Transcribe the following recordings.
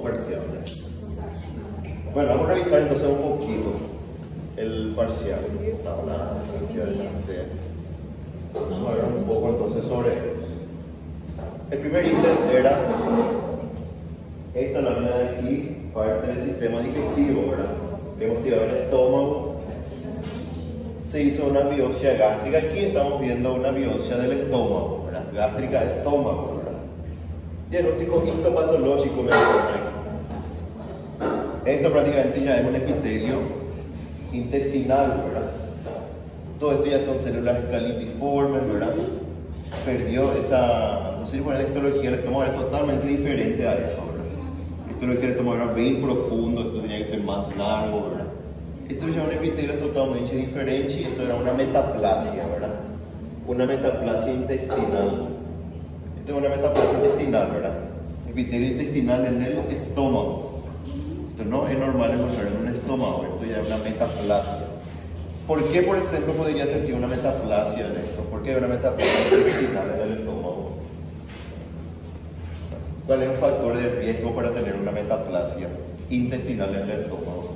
parcial. Bueno, vamos a revisar entonces un poquito el parcial. Vamos a ver un poco entonces sobre él. El primer ítem era esta lámina de aquí, parte del sistema digestivo, ¿verdad? Hemos tirado el estómago. Se hizo una biopsia gástrica. Aquí estamos viendo una biopsia del estómago, ¿verdad? Gástrica, estómago, ¿verdad? Diagnóstico histopatológico me aquí. Esto prácticamente ya es un epitelio intestinal, ¿verdad? Todo esto ya son células caliciformes, ¿verdad? Perdió esa, no sé si la histología del estómago era totalmente diferente a eso, ¿verdad? La histología del estómago era bien profundo, esto tenía que ser más largo, ¿verdad? Esto ya es un epitelio totalmente diferente y esto era una metaplasia, ¿verdad? Una metaplasia intestinal. Esto es una metaplasia intestinal, ¿verdad? Epitelio intestinal en el estómago. Esto no es normal encontrar en un estómago, esto ya es una metaplasia. ¿Por qué, por ejemplo, podría tener una metaplasia en esto? ¿Por qué una metaplasia intestinal en el estómago? ¿Cuál es el factor de riesgo para tener una metaplasia intestinal en el estómago?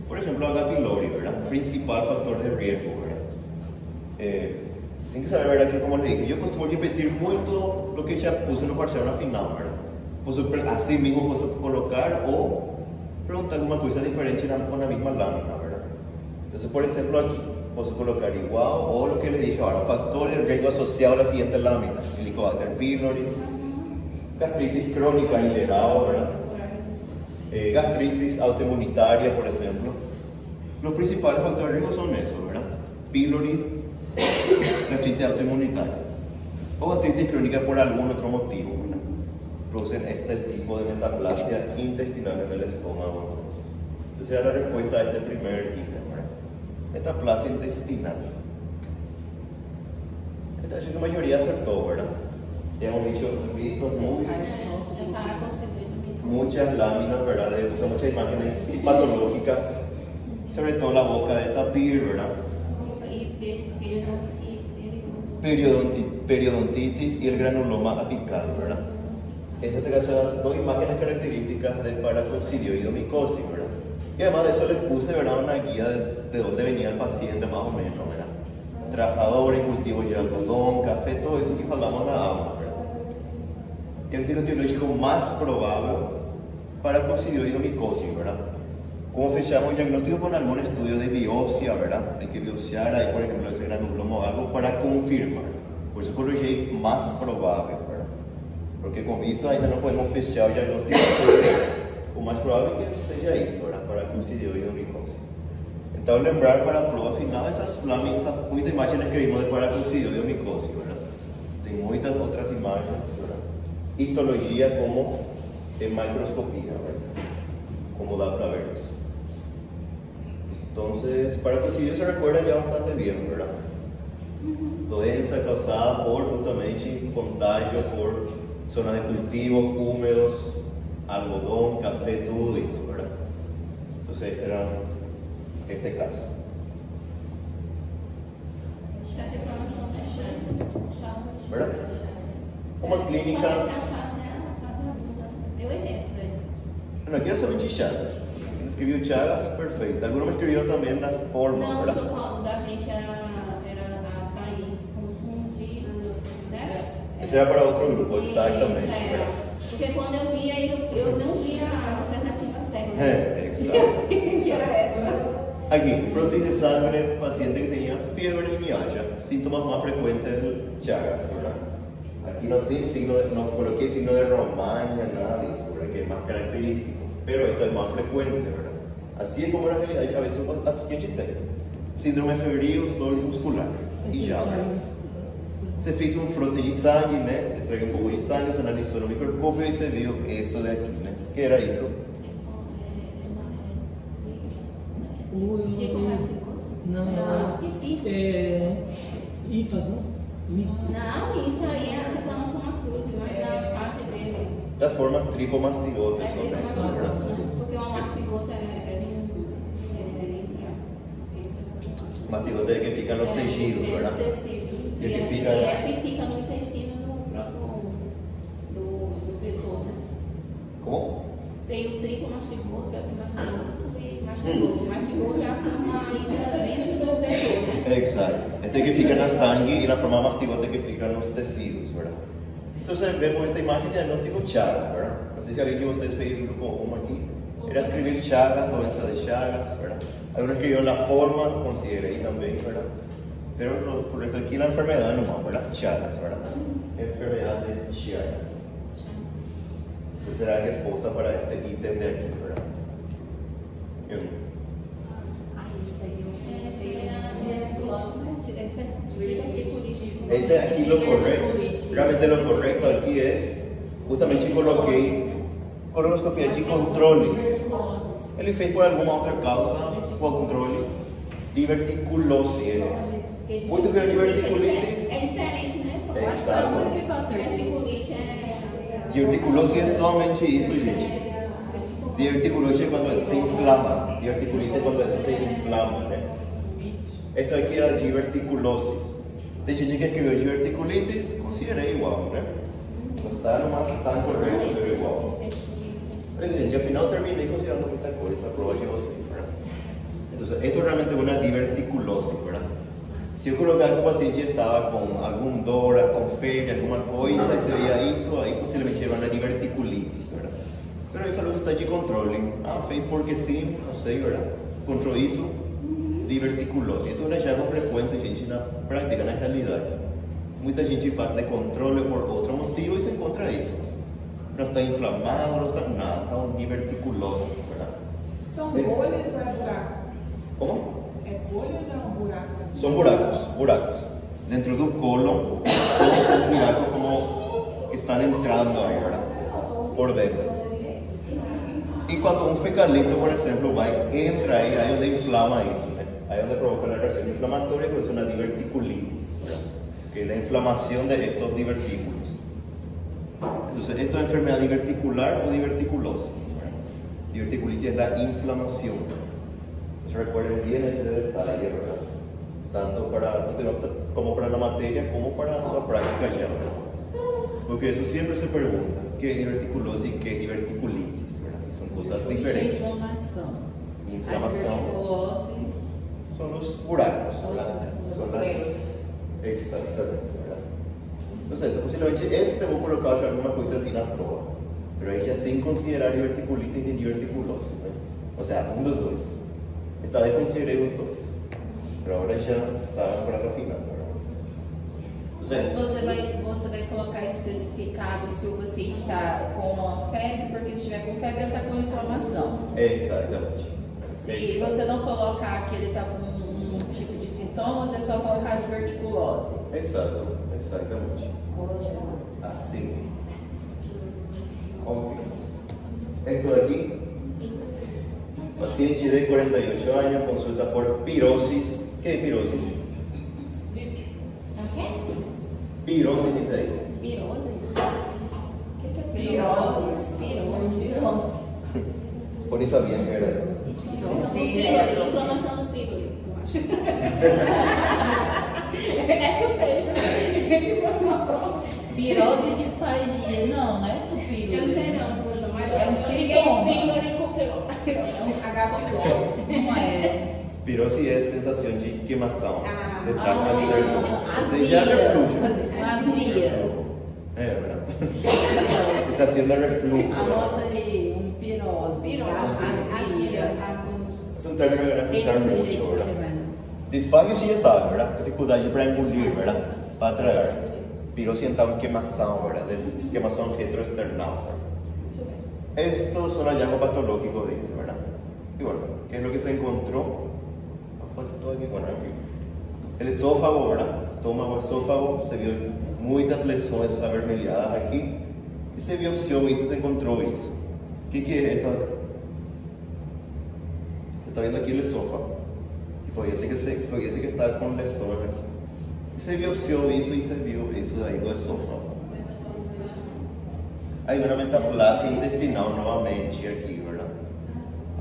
Por ejemplo, H. pylori, ¿verdad? Principal factor de riesgo, ¿verdad? Tienen que saber, ¿verdad? Que como les dije, yo costumo repetir mucho lo que ya puse en el parcial final, ¿verdad? Así mismo puedo colocar o preguntar alguna cosa diferente con la misma lámina, ¿verdad? Entonces, por ejemplo, aquí puedo colocar igual o lo que le dije ahora, factores de riesgo asociado a la siguiente lámina: Helicobacter pylori, gastritis crónica en general, ¿verdad? Gastritis autoinmunitaria, por ejemplo. Los principales factores de riesgo son esos, ¿verdad? Pylori, gastritis autoinmunitaria o gastritis crónica por algún otro motivo, ¿verdad? Producen este tipo de metaplasia intestinal en el estómago. Entonces, esa es la respuesta a este primer ítem, ¿verdad? Metaplasia intestinal. Esta es la mayoría acertó, ¿verdad? Ya hemos visto muchas láminas, ¿verdad? Muchas imágenes patológicas, sobre todo la boca de tapir, ¿verdad? Periodontitis y el granuloma apical, ¿verdad? En este caso, dos imágenes características del paracoccidioidomicosis, ¿verdad? Y además de eso les puse, ¿verdad? Una guía de dónde venía el paciente más o menos, ¿verdad? Trabajadores, cultivos de algodón, café, todo eso que hablamos en la aula, ¿verdad? El diagnóstico etiológico más probable para coccidioidomicosis, ¿verdad? Como fechamos el diagnóstico con algún estudio de biopsia, ¿verdad? Hay que biopsiar ahí, por ejemplo, ese granuloma o algo para confirmar. Por eso coloqué más probable, ¿verdad? Porque con eso ainda no podemos fechar el diagnóstico. O más probable que sea eso, ¿verdad? Para coccidioidomicosis. Entonces, lembrar para la prueba final esas láminas, esas muchas imágenes que vimos de paracoccidioidomicosis, ¿verdad? Tem muchas otras imágenes, ¿verdad? Histología como en microscopía, ¿verdad? Como da para ver eso. Entonces, paracocidio se recuerda ya bastante bien, ¿verdad? Doença causada por justamente contagio por zona de cultivos húmedos, algodón, café, todo eso, ¿verdad? Entonces, este era este caso. ¿Verdad? Uma clínica. No, aquí era solamente Chagas. Quem escreveu Chagas, perfeito. Alguns me escreveram também na forma. Não, ¿verdad? eu estou falando da gente era açaí, confundir, né? Esse era para outro grupo, o SAI também. É. Porque quando eu via, eu não via a alternativa certa. Exato. Que era essa. Aqui, frotis de sangre, paciente que tenía fiebre y mialgia, síntomas más frecuentes del Chagas, ¿verdad? Aquí no tiene signo de, no coloqué signo de Romaña, nada de eso, ¿verdad? Que es más característico, pero esto es más frecuente, ¿verdad? Así es como la realidad, a veces a paciente tiene síndrome febril, dolor muscular, y ya, ¿verdad? Se hizo un frote de sangre, ¿no? Se extrajo un poco de sangre, se analizó el microscopio y se vio eso de aquí, ¿no? ¿Qué era eso? Não, esqueci. ínfase. Não, isso aí é a reclamação cruz, mas a fase dele. Las formas tricomastigotas É son estas, ¿verdad? tricomastigota, porque uma mastigota entra. Mastigota es que fican los tejidos, ¿verdad? Os tecidos. E que E fica- a EPI fica no intestino do vetor, né? Tem o triplo mastigou, que é o que mastigou e mastigou já forma ainda dentro do vetor, né? Exacto. Este que fica en la sangre y la forma mastigote que fica en los tejidos, ¿verdad? Entonces vemos esta imagen de diagnóstico Chagas, ¿verdad? Así que alguien que ustedes fue el grupo 1 aquí, era escribir Chagas, doença de Chagas, ¿verdad? Algunos escribieron la forma, consideré también, ¿verdad? Pero por esto aquí la enfermedad nomás, ¿verdad? Chagas, ¿verdad? Enfermedad de Chagas. Entonces será que es posta para este ítem de aquí, ¿verdad? Ese aquí lo correcto. Realmente lo correcto aquí es, justamente coloquei coloscopia de controle. Ele fez por alguma outra causa, por controle, diverticulose. Muito bem, diverticulitis. É diferente, né? Exato. Diverticulite é. Diverticulose é somente isso, gente. Diverticulose é quando se inflama. Diverticulite é quando se inflama, né? Esto aqui era diverticulosis. Tem gente que escreveu diverticulitis, considerei igual, né? Não está nomás tan correto, pero igual. Mas, gente, al final terminei considerando muita coisa, a prova de vocês, ¿verdad? Entonces, esto realmente es una diverticulosis, ¿verdad? Si yo colocaba que el paciente estaba con algún dor, con febre, alguna cosa, y se veía eso, ahí posiblemente era una diverticulitis, ¿verdad? Pero ahí falou que está de controle. Ah, fez porque sim, não sei, ¿verdad? Contra isso, diverticulosis. Esto es un hallazgo frecuente, gente, na práctica, na realidade. Muita gente faz de controle por outro motivo e se encontra isso. Não está inflamado, não está nada, está um diverticulosis, ¿verdad? São bolhas ou é buraco? Como? É bolhas ou é um buraco? Son buracos. Dentro do colon, son buracos como que están entrando ahí, ¿verdad? Por dentro. Y cuando un fecalito, por ejemplo, va y entra ahí, ahí donde inflama eso, ¿eh? Ahí donde provoca la reacción inflamatoria, por eso es una diverticulitis, ¿verdad? Que es la inflamación de estos divertículos. Entonces, ¿esto es enfermedad diverticular o diverticulosis? Diverticulitis es la inflamación. Entonces, recuerden bien ese detalle, ¿verdad? Tanto para, como para la materia como para su práctica ya, ¿verdad? Porque eso siempre se pregunta, ¿qué es diverticulosis y qué es diverticulitis? ¿Verdad? Y son cosas diferentes. Inflamación. Son los buracos, ¿verdad? Son las... Exactamente, ¿verdad? Entonces, posiblemente vou colocar já alguma coisa assim na prova, pero aí já sem considerar diverticulitis e diverticulosis, né? Ou seja, um dos dois. Esta vez considerei os dois. Pero ahora já sabe para refinar, ¿verdad? Mas você vai colocar especificado se o paciente está com febre, porque se estiver com febre, ele está com inflamação. Exatamente. Se você não colocar que ele está com um tipo de sintomas, é só colocar diverticulose. Exatamente. Assim. Ok. Esto aqui. Paciente de 48 años consulta por pirosis. ¿Qué es pirosis? ¿Qué? Pirosis dice ahí. Pirose? O que é pirose? Pirose. Por isso sabia que era isso. Inflamação no píloro, eu acho. É chutei. Se fosse uma prova. Pirose e disfagia, não, né? O píloro. Eu não sei não, poxa, mas é um sintoma. Píloro e coqueiro. Não é. Pirose é sensação de queimação. De tracto azia. Ou seja, refluxo. Azia. É, verdade. Sensação de refluxo. Anota aí, pirose. Azia. É um término que vai escuchar muito, verdade? Disfagia já sabe, verdade? Dificuldade para engolir, verdade? Para tragar. Pirose então queimação, verdade? Queimação retroesternal. Estos son hallazgos patológicos de eso, ¿verdad? Y bueno, ¿qué es lo que se encontró? Todo aquí, bueno, aquí. El esófago, ¿verdad? Estómago, esófago, se vio muchas lesiones avermelhadas aquí. Y se biopsió y se encontró eso. ¿Qué es esto? Se está viendo aquí el esófago. Y fue ese que está con lesiones aquí. Y se biopsió eso y se vio eso de ahí do esófago. Hay una metaplasia intestinal nuevamente aquí, ¿verdad?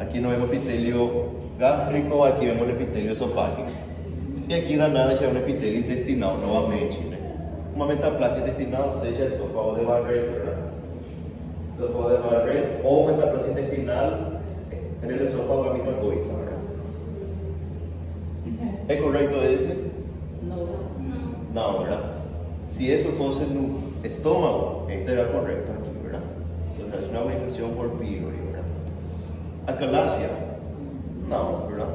Aquí no vemos epitelio gástrico, aquí vemos el epitelio esofágico. Y aquí da nada ya un epitelio intestinal nuevamente, ¿no? Una metaplasia intestinal seja esófago de Barrett, ¿verdad? Sofá de Barrett o metaplasia intestinal en el esófago, la misma cosa, ¿verdad? ¿Es correcto ese? No, ¿verdad? Si eso fuese en un estómago, este era correcto aquí, ¿verdad? O sea, es una infección por pylori, ¿verdad? Acalasia, no, ¿verdad?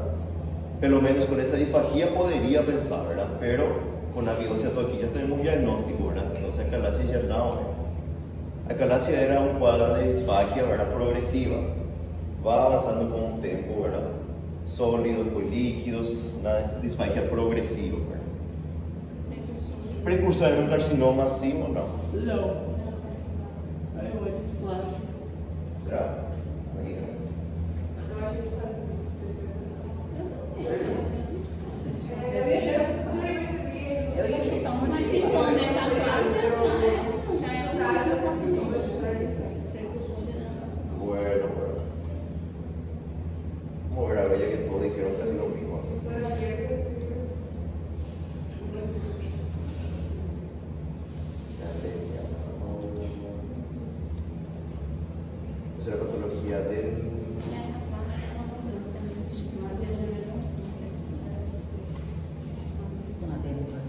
Pelo menos con esa disfagia podría pensar, ¿verdad? Pero con la biopsia aquí ya tenemos un diagnóstico, ¿verdad? Entonces acalasia ya no, ¿verdad? Acalasia era un cuadro de disfagia, ¿verdad? Progresiva. Va avanzando con un tiempo, ¿verdad? Sólidos, muy líquidos, una disfagia progresiva, ¿verdad? Precursor de un carcinoma, ¿sí o no? No. ¿Será? Eu ia chutar uma, mas se for metaplasia, já é um caso do carcinoma. Precursor de carcinoma. Bueno. Vamos a ver ahora ya que todos dijeron casi lo mismo. Esa es la patología del...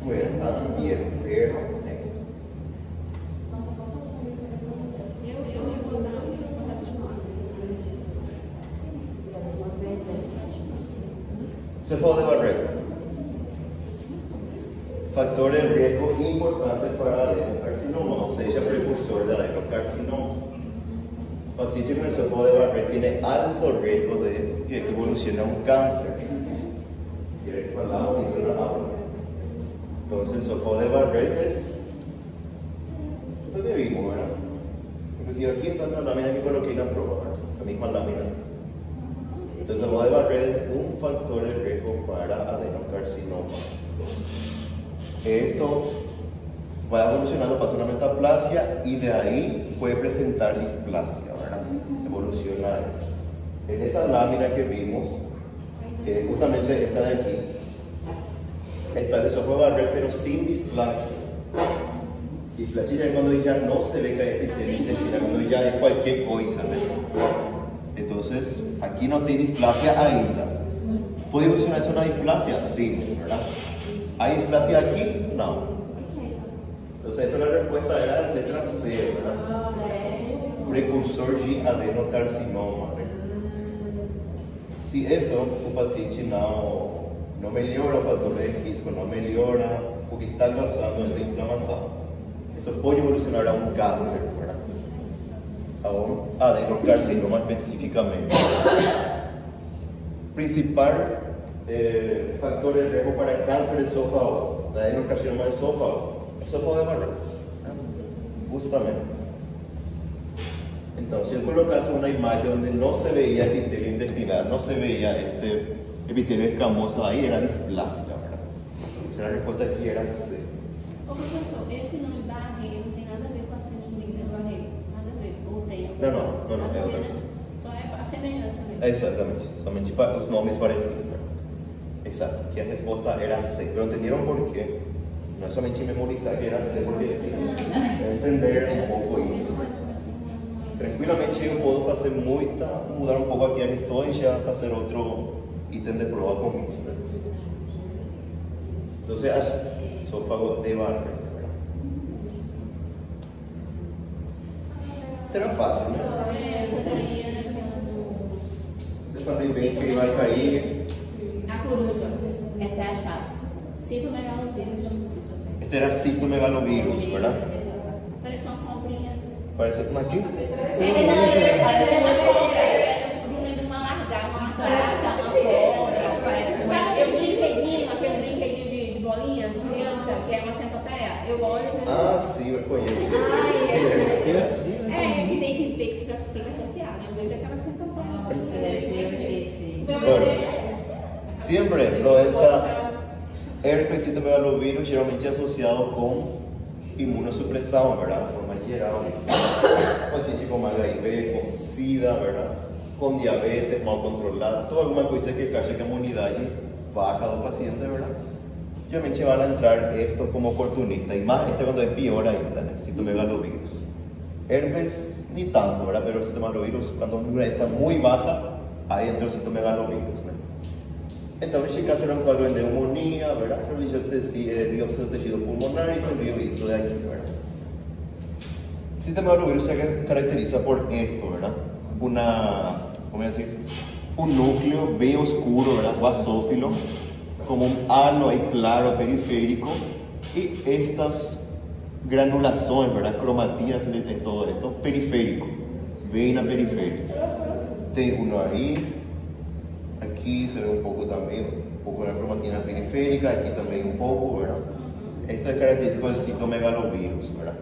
Bueno, también, pero... Sofá de Barrett. Factor de riesgo importante para adenocarcinoma, o sea, precursor de adenocarcinoma. Paciente con el sofá de Barrett tiene alto riesgo de que esto evolucione a un cáncer. ¿Quiere que hablamos y se lo hablo? Entonces, el sofá de Barrett es eso que vimos, ¿verdad? Inclusive aquí está la lámina que coloqué en la prueba, ¿verdad? Esa misma lámina. Entonces, el sofá de Barrett es un factor de riesgo para adenocarcinoma. Esto va evolucionando, pasa una metaplasia y de ahí puede presentar displasia, ¿verdad? Evoluciona eso. En esa lámina que vimos, justamente esta de aquí, está el esófago de Barrett, pero sin displasia. Displasia es cuando ya no se ve que hay epitelio intestinal, cuando ya es cualquier cosa, ¿verdad? Entonces, aquí no tiene displasia ainda. ¿Puede evolucionar eso una displasia? Sí, ¿verdad? ¿Hay displasia aquí? No. Entonces, esta es la respuesta, era la letra C, ¿verdad? Precursor de adenocarcinoma. Si eso, un paciente no melhora o fator de risco, no melhora o que está causando esa inflamación, eso puede evolucionar a un cáncer, ¿verdad? A un adenocarcinoma específicamente. Principal factor de riesgo para cáncer de esófago, de adenocarcinoma de esófago de Barrett, justamente. Entonces, yo colocase una imagen donde no se veía epitelio intestinal, no se veía este epitelio escamoso, ahí era displasia, ¿verdad? O sea, la respuesta aquí era C. Ô professor, esse nome da arreia não tem nada a ver com a síndrome de barreira? Nada a ver? Ou tem? Não, Nada é a ver, outra. né? Só é a semelhança mesmo. Exatamente, somente os nomes parecidos, ¿verdad? Exacto, aquí la respuesta era C, pero ¿entendieron por qué? No es solamente memorizar que era C, porque sí, entender un poco eso. Tranquilamente yo puedo hacer mudar un poco aquí a mi historia y ya hacer otro ítem de prueba con eso. Entonces, esófago de Barrett, ¿verdad? Este era fácil, ¿no? Essa daí era aquela do... Você também vê que vai cair. A coruja. Essa é a chave. Citomegalovírus. Este era citomegalovírus, ¿verdad? Parece uma cobrinha. Parece como aqui? Parece uma cobra. Eu me lembro de uma largada, uma barata, uma cobra. Parece. Sabe aquele brinquedinho de bolinha de criança, que é uma centopeia? Eu olho e vejo. Ah, sim, eu conheço. Que tem que se associar, né? Eu vejo aquela centopeia. Siempre doença herpes citomegalovírus geralmente asociado con inmunosupresión, ¿verdad? De forma geral. Paciente con HIV, con SIDA, ¿verdad? Con diabetes mal controlada, toda alguna cosa que caiga que a imunidade baja del paciente, ¿verdad? Geralmente van a entrar esto como oportunista, y más cuando es peor ainda, ¿no? Citomegalovírus. Herpes ni tanto, ¿verdad? Pero el citomegalovirus, cuando una está muy baja, ahí entra el citomegalovirus, ¿no? Entonces, en este caso era un cuadro de neumonía, ¿verdad? Se realizó biopsia del tejido pulmonar y se hizo de aquí, ¿verdad? El citomegalovirus se caracteriza por esto, ¿verdad? ¿Cómo decir? Un núcleo B oscuro, ¿verdad? Basófilo, como un halo ahí claro, periférico, y estas granulaciones, ¿verdad? Cromatinas en todo esto, periférico, vena periférica. Tem uno ahí, aquí se ve un poco también, un poco de la cromatina periférica, aquí también un poco, ¿verdad? Esto es característico del citomegalovirus, ¿verdad?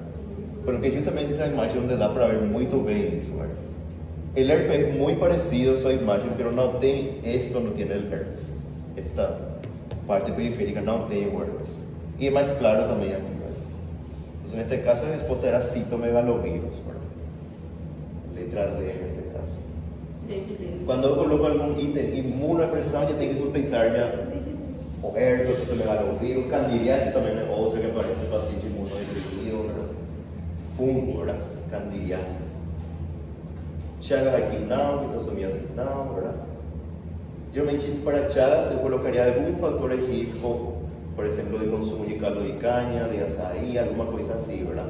Pero que justamente esa imagen donde dá para ver muy bien eso, ¿verdad? El herpes es muy parecido a esa imagen, pero no tiene esto, no tiene el herpes. Esta parte periférica no tiene herpes. Y es más claro también aquí, ¿verdad? Entonces en este caso la respuesta era citomegalovirus, ¿verdad? Letra D en este caso. Cuando yo coloco algún ítem inmunodepresante, ya tengo que sospechar ya o herpes, citomegalovirus, candidiasis también es otro que aparece paciente inmunodepresivo, ¿verdad? Fungo, ¿verdad? Candidiasis. Chagas aquí no, quitosomiasis no, ¿verdad? Geralmente para Chagas se colocaría algún factor de risco, por ejemplo, de consumo de caldo de caña, de açaí, alguna cosa así, ¿verdad?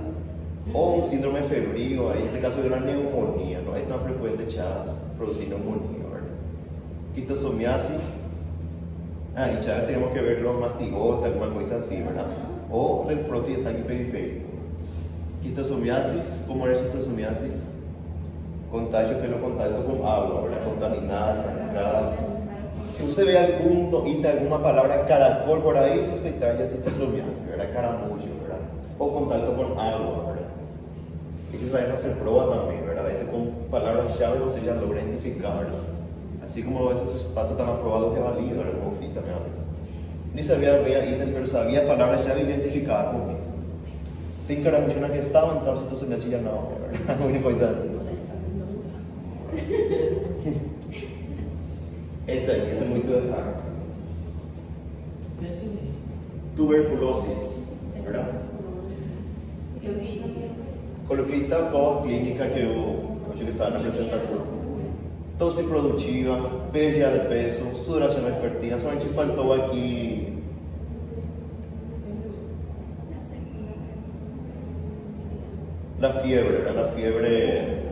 O un síndrome febril, ahí en este caso de una neumonía, no es tan frecuente Chagas producir neumonía, ¿verdad? Quistosomiasis, y Chagas tenemos que ver los mastigotas, alguna cosa así, ¿verdad? O el frotis de sangre periférico. Quistosomiasis, ¿cómo era quistosomiasis? Contagio pelo contacto con agua, ¿verdad? Contaminadas, arrancadas. Si usted ve alguna palabra caracol por ahí, sospechar ya cistosomiasis, ¿verdad? Caramullo, ¿verdad? O contacto con agua, ¿verdad? Y que se vayan a hacer prueba también, ¿verdad? A veces con palabras llave usted ya logra identificarlas. Así como a veces pasa tan aprobado que valida, ¿verdad? Como fit también a veces. Ni sabía ítem, pero sabía palabras llave identificadas con eso. Tem caramullo na que estava, então cistosomiasis ya no, ¿verdad? Una cosa así. Esse é muito errado. Esse aí. Tuberculosis, ¿verdad? Coloquei tal qual a clínica que eu acho que estava na apresentação. Tosse produtiva, perda de peso, sudoração vespertina, somente faltou aqui. La fiebre, ¿verdad? La fiebre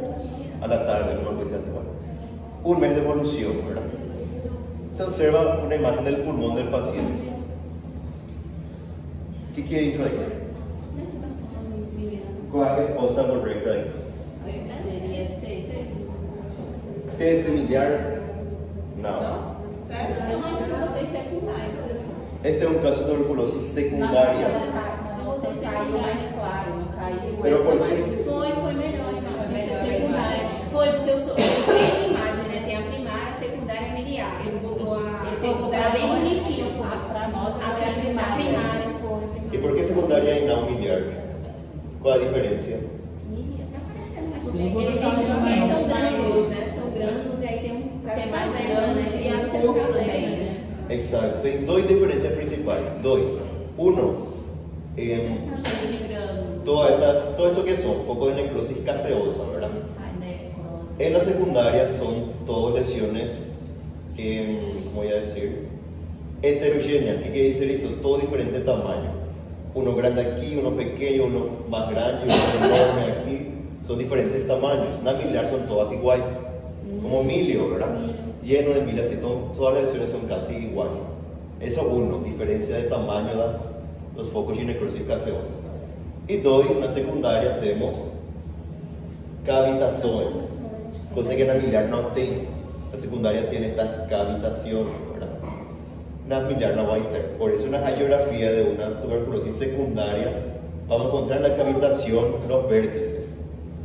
a la tarde, como que se hace, ¿verdad? Un mes de evolución, ¿verdad? Se observa una imagen del pulmón del paciente. ¿Qué quiere decir ahí? ¿Cuál es la respuesta correcta ahí? ¿T semilar? No. Eu acho que eu botei secundário, professor. Este es un caso de tuberculosis secundaria. Eu botei Caiu mais secundário. claro, não caiu. Pero essa por mais- quê? Foi melhor a imagem, foi secundária. Foi porque eu tenho imagem, né? Tem a primária, a secundária e a miliar. Ele botou a secundária bem bonitinha. Para nós, A foi a primária foi. ¿Y por qué secundaria y no miliar? ¿Cuál es la diferencia? Tá aparecendo, mas Sim, eles são grânulos, né? São grânulos e aí tem Tem mais caverna, né? E há muitas corpo também, cavernas. né? Exacto. Tem dos diferencias principales. Dos. Uno, todo esto que son focos de necrosis caseosa, ¿verdad? Ai, necrose. En la secundaria son todas lesiones, ¿cómo voy a decir? Heterogéneas. ¿Qué quiere decir eso? Todo diferente tamaño. Uno grande aquí, uno pequeño, uno más grande, uno enorme aquí. Son diferentes tamaños. En la miliar son todas iguales. Como milio, ¿verdad? Lleno de milias y todas las lesiones son casi iguales. Eso uno, diferencia de tamaño de los focos de necrosis caseosa. Y dos, en la secundaria tenemos cavitaciones, cosa que en la miliar no tiene. La secundaria tiene esta cavitación, ¿verdad? En la miliar no va a tener. Por eso en la radiografía de una tuberculosis secundaria vamos a encontrar la cavitación, los vértices.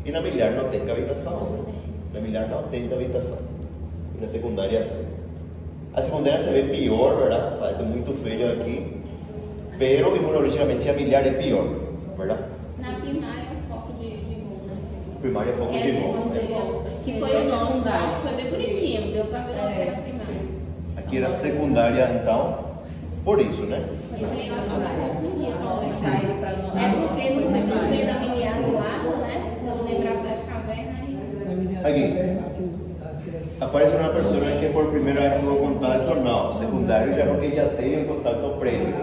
Y en la miliar no tiene cavitación. En la miliar no tiene cavitación. En la secundaria sí. La secundaria se ve peor, ¿verdad? Parece muy feo aquí. Pero inmunológicamente a miliar es peor, ¿verdad? Na primária, o foco de gol, né? Primária é foco de Essa novo. que foi o nosso foi bem bonitinho, deu pra ver o que era primária. Aqui era secundária, então, por isso, né? Isso aí eu acho que vai confundir, talvez. Caiu para nós. É porque não foi tão bem da miliar do lado, né? Se eu não lembrasse das cavernas, Aqui. Aparece uma pessoa que por primeira vez tuvo contato, não. Secundário já porque já tem um contato prévio.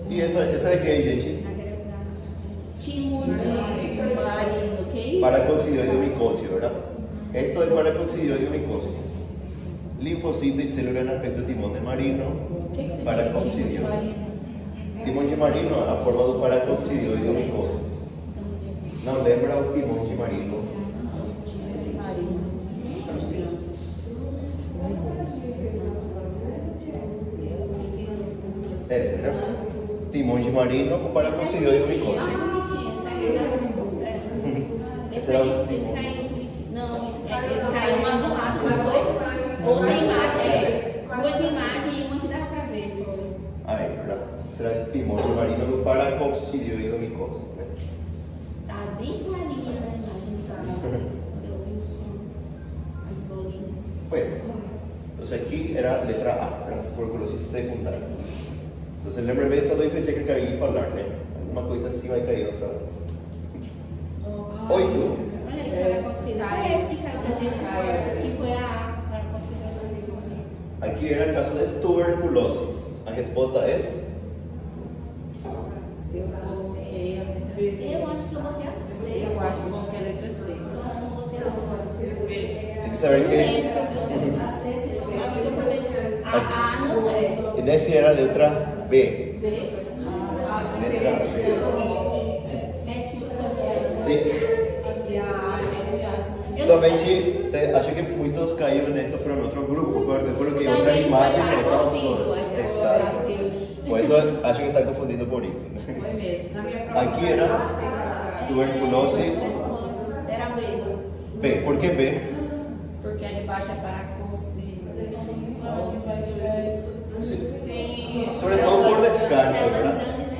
E essa é quem, gente? Timo de marido, o que é isso? Paracoccidioidomicose, ¿verdad? Esto es paracoccidioidomicose. Linfocito y célula en aspecto timón de marino. O que você Paracoccidio. Timón de marino, a forma do paracoccidioidomicose. Não lembra o timão de marino? Esse, né? Timão de marino com paracoccidioidomicose. Esse caiu bonitinho. Não, esse caiu mais no lado, não foi? Outra imagem, duas imagens e uma que dava pra ver. Aí, ¿verdad? Será timão de marino do paracoccidioidomicose, né? Tá bem clarinha na imagem do canal. Eu vi o som, as bolinhas. Bueno, entonces aquí era letra A, ¿verdad? Tuberculosis secundaria. Entonces lembra-me essa dois que eu caí falar, né? Alguma coisa assim vai cair outra vez. 8. Olha aí, paracocida. Foi esse que caiu pra gente, que foi a paracocida. Aqui era o caso de tuberculosis. A resposta é? Eu coloquei a letra C. Eu acho que eu botei a C. Eu acho que eu coloquei a letra C. Eu acho que eu botei a C. Tem que saber Eu não que. lembro, professor. A C, eu acho que eu botei. A não é. E nesse era a letra B. B. Letra B. Médico do seu Sim. Somente, acho que muitos caíram nesta por um outro grupo. Eu coloquei Então, outra gente, imagem foi para paracocido. Exato. Deus. Por isso acho que está confundindo por isso. Foi mesmo. Na minha prova. Aqui era tuberculose Era B. B. Por que B? Porque ali embaixo é paracocida. Sobretudo por descarte, ¿verdad?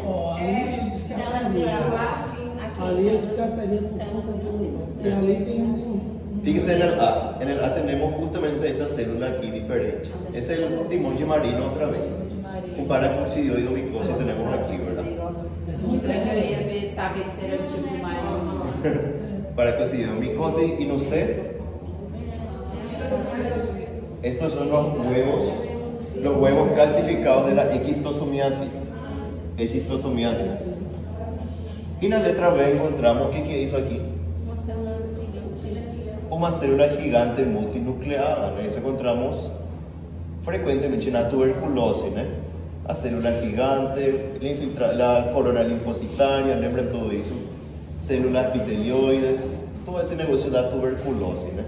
Ó, ali descartaria. Ali eu descartaria por conta do. E ali tem Fíjense en el A. En el A tenemos justamente esta célula aquí diferente. Es el timón de marino otra vez. Un paracoccidioidomicose tenemos aquí, ¿verdad? Eu queria ver, saber se era o tipo de marido. Paracoccidioidomicose y no sé. Estos son los huevos calcificados de la equistosomiasis. Equistosomiasis. Y en la letra B encontramos, ¿qué hizo aquí? Uma célula gigante multinucleada, ¿no? Eso encontramos frecuentemente en la tuberculosis, ¿no? La célula gigante, la corona linfocitaria, lembran todo eso, células epitelioides, todo ese negocio da tuberculosis, ¿no?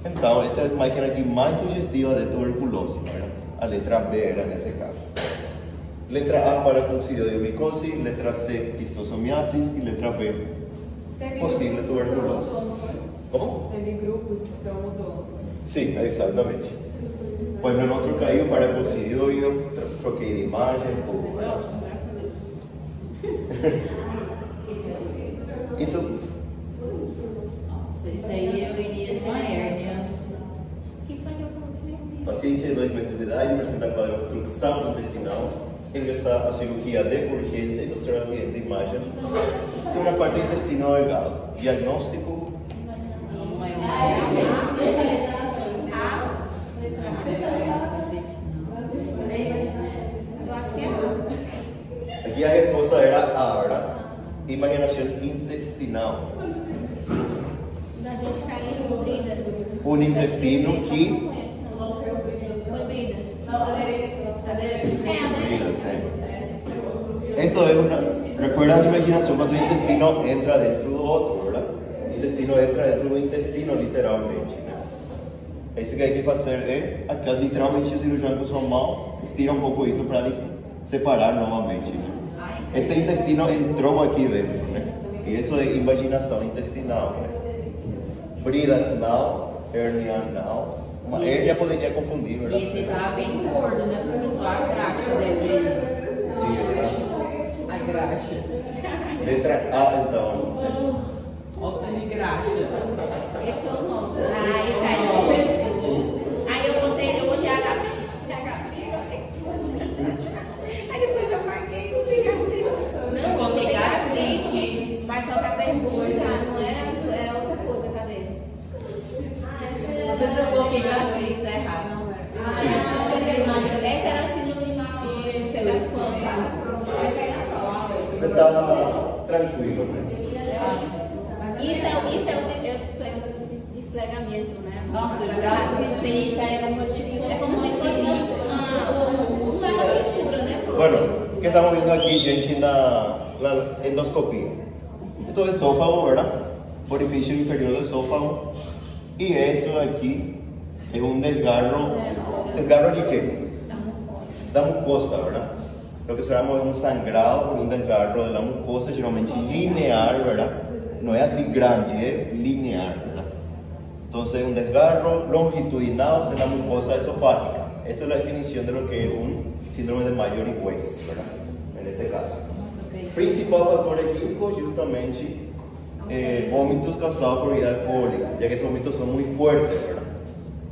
Entonces, essa é a imagem aqui mais sugestiva de tuberculose, ¿verdad? A letra B era nesse caso. Letra A, paracoccidioidomicose, letra C, quistosomiasis e letra B, possível tuberculose. Como? Teve grupos que são mudou. Sim, exatamente. Pois no outro caiu paracoccidioide, troquei de imagem, tudo. Foi ótimo, graças a Deus. Isso, Nossa, isso aí eu iria ser uma hérnia. Que foi que eu coloquei? paciente de 2 meses de idade, apresenta quadro de obstrução intestinal, ingressar a cirurgia de urgência e observar a seguinte imagem. Tem uma parte do intestino delgado. Diagnóstico. Não é um Eu acho que é A. Aqui a resposta era A, ¿verdad? Imaginação intestinal. Da gente cair em bridas. Um intestino que. Não foi esse, não. Foi bridas. Bridas, Esto es una. Recuerda la imaginación cuando el intestino entra dentro do outro, ¿verdad? O intestino entra dentro do intestino, literalmente, né? Isso que hay que fazer é, aqui literalmente o cirurgião com sua mão estira um pouco isso para separar novamente, né? Este intestino entrou aqui dentro, né? E isso é imaginação intestinal, né? Bridas não, hernia não. Uma hernia poderia confundir, E verdade? esse estava bem gordo, né, professor? A graxa dele. Sim, A graxa. letra A, então. Olha o tanto de graxa. Esse foi o nosso. Ah, esse aí foi esse. Aí eu botei a Aí depois eu paguei, não tem gastrite. Não, não tem gastrite. Mas só que a pergunta não era outra coisa, cadê? vezes eu coloquei grávida e está errado. Essa era a síndrome de Maurício das plantas. Você estava tranquilo, né? Isso é o desplegamento, né? Nossa, isso aí já era uma tipo. É como se fosse uma fissura, né? Bueno, que estamos viendo aquí, gente, la endoscopia. Esto es esófago, ¿verdad? Orificio inferior del esófago. Y eso aquí es un desgarro. ¿Desgarro de qué? Da mucosa, ¿verdad? Lo que se llama es un sangrado por un desgarro de la mucosa, generalmente lineal, ¿verdad? No es así grande, es lineal, ¿verdad? Entonces, un desgarro longitudinal de la mucosa esofágica. Esa es la definición de lo que es un síndrome de Mayer-Weiss, ¿verdad? En este caso. Principal factor de risco, justamente, vómitos causados por bebida alcohólica, ya que esos vómitos son muy fuertes, ¿verdad?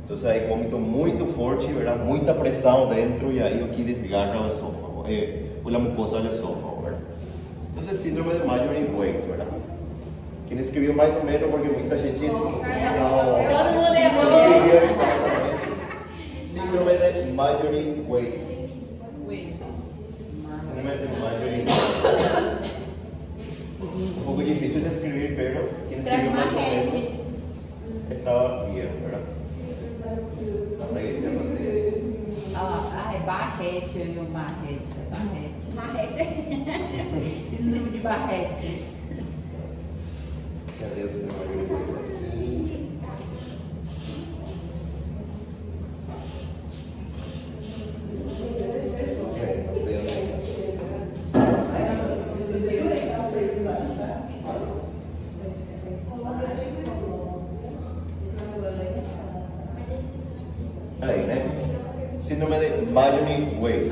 Entonces, hay vómito muy fuerte, ¿verdad? Mucha presión dentro y ahí o que desgarra el esófago, la mucosa del esófago, ¿verdad? Entonces, síndrome de Mayer-Weiss, ¿verdad? Quien escribió más o menos, porque mucha gente no. Todo mundo é Síndrome de Mayer-Weiss. Síndrome de Mayer-Weiss. Un poco difícil de escribir, pero quien escribió más o menos estaba bien, ¿verdad? Ah, é Barrete, eu e o Marrete. Marrete. Síndrome de Barrete. Já deu síndrome de Mayer-Weiss aqui. Aí, né? Síndrome de Mayer-Weiss.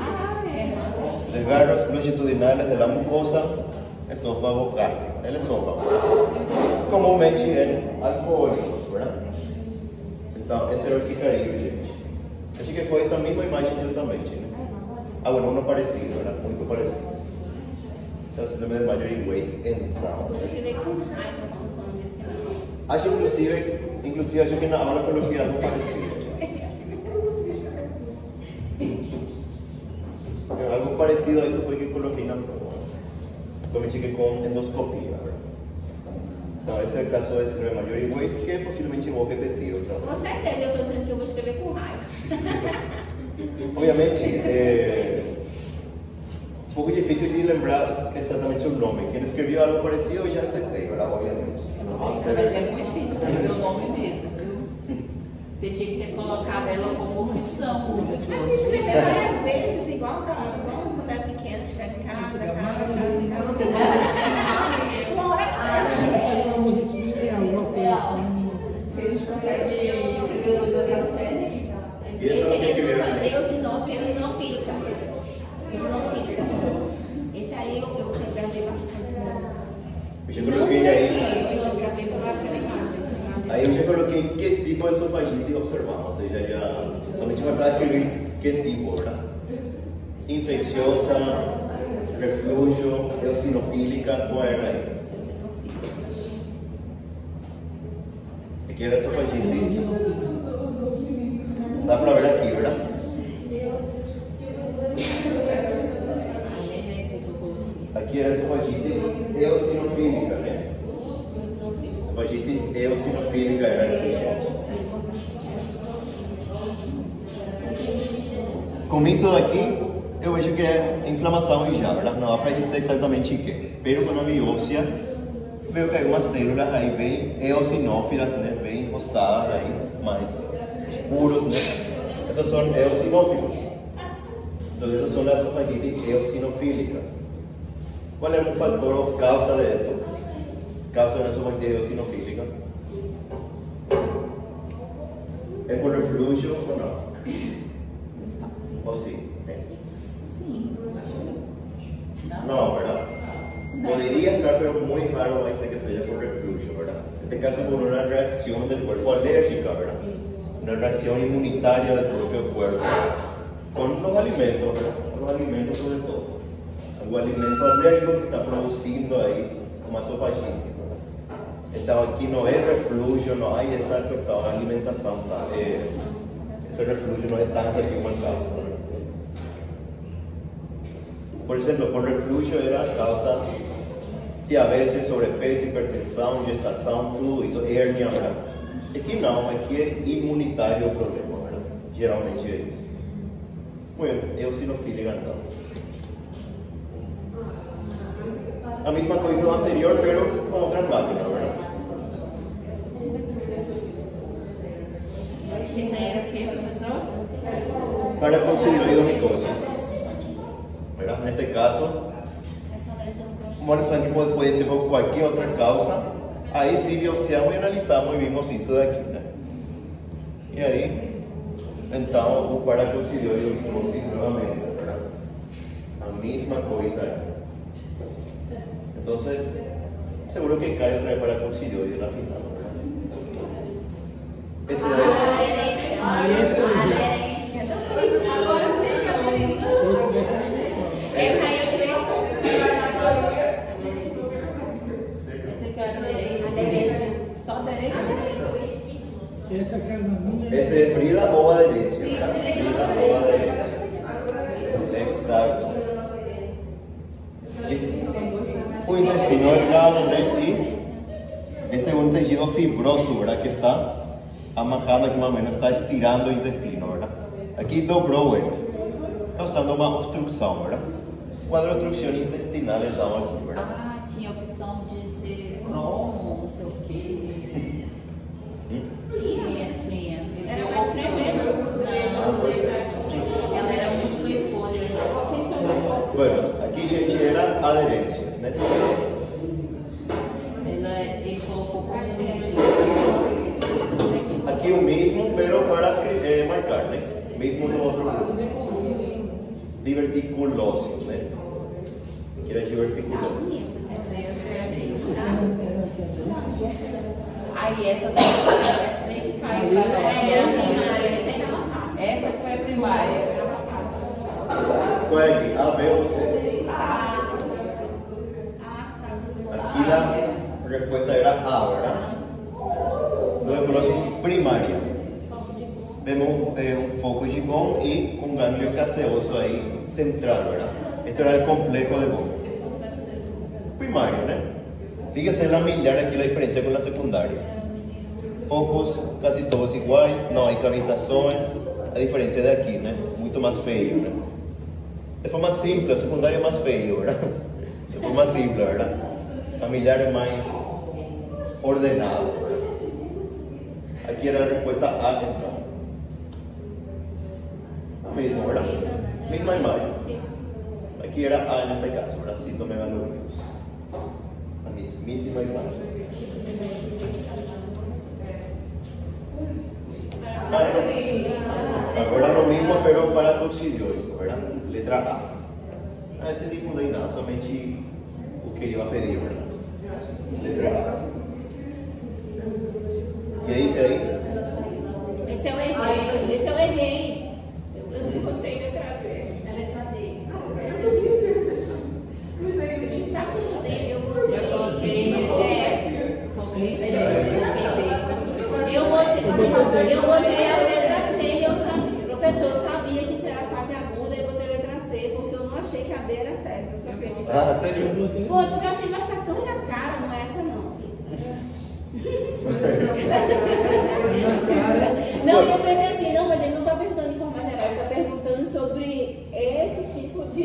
Desgarros longitudinales de la mucosa esófago gástrico, el esófago. Comúnmente en alcohólicos, ¿verdad? Então, esse era o que caiu, gente. Acho que foi esta mesma imagem justamente, né? Ah, bueno, uno parecido, ¿verdad? Muito parecido. Esse é o síndrome de Mayer-Weiss, então. Eu escrevi com raiva quando falando desse. Acho inclusive acho que na aula coloquei algo parecido. Algo parecido a isso foi que coloquei na prova. Somente que com endoscopia, ¿verdad? Então, esse é o caso de síndrome de Mayer-Weiss, que possivelmente vou repetir outra vez. Com certeza, eu estou dizendo que eu vou escrever com raiva. Obviamente, um pouco difícil de lembrar exatamente o nome. Quem escreveu algo parecido eu já acertei, ¿verdad? Obviamente. Nossa, mas é muito difícil saber o nome mesmo. Você tinha que ter colocado ela como opção. Mas se escrever várias vezes, igual quando era pequeno, escreve casa. Uma hora Faz uma musiquinha, alguma coisa assim. Se a gente consegue escrever o nome da série. Eosinofílica. Esse aí eu gravei bastante. Eu já coloquei aí. Eu gravei para aquela imagem. Aí eu já coloquei que tipo de esofagite observamos, ou seja, já somente vai para escrever que tipo, ¿verdad? Infecciosa, refluxo, eosinofílica, qual era aí? Aqui era esofagite. Dá para ver aqui, ¿verdad? Aqui era esofagite eosinofílica, né? Esofagite eosinofílica era aqui. Com isso daqui, eu vejo que é inflamação e já, ¿verdad? Não dá para dizer exatamente o que. Pero com a biópsia, vejo que algumas células aí bem eosinófilas, né? Bem rosadas aí, mais escuros, né? Esses são eosinófilos. Então, essas são as esofagite eosinofílica. ¿Cuál es un factor o causa de esto? Causa de una esofagite eosinofílica. ¿Es por reflujo o no? ¿O sí? No, ¿verdad? Podría estar, pero muy raro va a ser que sea por reflujo, ¿verdad? En este caso, por una reacción del cuerpo alérgica, ¿verdad? Una reacción inmunitaria del propio cuerpo con los alimentos, ¿verdad? Con los alimentos sobre todo. O alimento alérgico que está producindo aí uma esofagite. Então aqui não é refluxo, não há essa questão da alimentação, tá? Esse refluxo não é tanto aqui uma causa. Né? Por exemplo, por refluxo era causa diabetes, sobrepeso, hipertensão, gestação, tudo isso, hérnia, ¿verdad? Aqui não, aqui é imunitário o problema, ¿verdad? Geralmente é isso. Muito bem, eosinofília então. A mesma coisa do anterior, pero com outra máquina, ¿verdad? Esse aí era o que, professor? Paracoccidioidomicose. ¿Verdad? Neste caso, uma sangue pode ser por qualquer outra causa. Aí sim, biopsiamos e analisamos e vimos isso daqui, né? E aí, então, o paracoccidioidomicose novamente, ¿verdad? A mesma coisa. Então, seguro que cai outra paracoccidioide na final, ¿verdad? Esse daí Agora sim, essa aí eu tirei Esse aqui é a aderência. Só aderência? Essa cara da minha. esse é brida ou aderência, ¿verdad? Brida ou aderência. Exato. O intestino delgado, ¿verdad? Esse é um tecido fibroso, ¿verdad? Que está amarrado, que más o menos está estirando o intestino, ¿verdad? Aquí dobró él, causando uma obstrução, ¿verdad? Quadro de obstrução intestinal então aqui, ¿verdad? Ah, tinha a opção de ser Crohn, não sei o quê. Tinha. Era mais tremendo. Não, ela era múltipla escolha. Bueno, aqui gente era aderências, né? Ele colocou como Aqui o mesmo, pero para marcar, né? Mesmo no outro grupo. Diverticulose, né? Que era diverticulose. Aí essa daí que caiu. Essa foi a primária. Qual é aqui? A, B ou C? Aqui a resposta era A, ¿verdad? Tuberculose primária. Vemos un foco Gibbon y un ganglio caseoso ahí central, ¿verdad? Esto era el complejo de Von. Primario, ¿no? Fíjese en la miliar aquí la diferencia con la secundaria. Focos casi todos iguales, no hay cavitações, a diferencia de aquí, ¿no? Mucho más feo, ¿no? De forma simple, la secundaria es más feo, ¿verdad? De forma simple, ¿verdad? La miliar es más ordenado, ¿verdad? Aquí era la respuesta A, entonces. Mismo, ¿verdad? Misma imagen. Aquí era A en este caso, ¿verdad? Citomegalobulus. La mismísima imagen. Ahora lo mismo, pero para coccidioides, ¿verdad? Letra A. Ese tipo de nada, somente o que iba a pedir, ¿verdad? Letra A. E aí, dice aí? Esse eu errei. Eu não botei letra D. A letra D. Sabe o que eu botei? Eu botei a letra C e eu sabia. Professor, eu sabia que isso era fase aguda e botei a letra C porque eu não achei que a D era certa. Ah, sério? Foi porque eu achei, mas tá tão na cara, não é essa não. Não, e eu pensei assim, não, mas ele não está perguntando de forma geral, ele está perguntando sobre esse tipo de.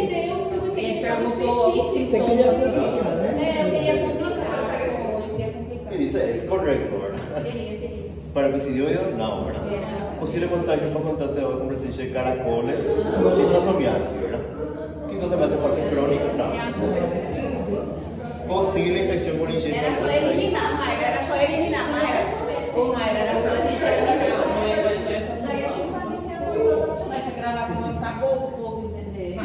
Entendeu? Porque eu pensei que ele estava específico. Você queria complicar, né? Eu queria complicar. E isso é correto, ¿verdad? Teria. Para coccidioides, não, ¿verdad? Posible contagio por contacto con presencia de caracoles, cistosomiasis, ¿verdad? Quintosemiasis fase crónica, não. Posible infección por ingesta. Era só eliminar, Mayra, era só eliminar, Mayra. Ô, Mayra, era só a gente eliminar. Essa gravação tá bom pro povo entender.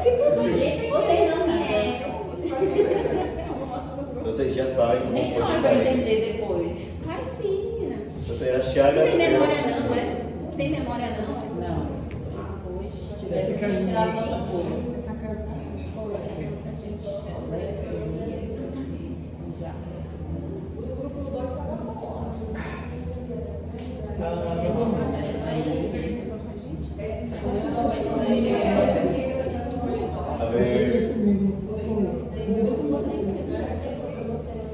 Que bonito. Vocês não vieram. Vocês já sabem como Nem pode não vai entender depois. Mas sim, menina. Você era Chagas. Não tem memória não, é? Não tem memória não. Não. Essa carinha. Tirar nota boa. Essa carta foi, essa carta pra gente. Essa é já. A ver.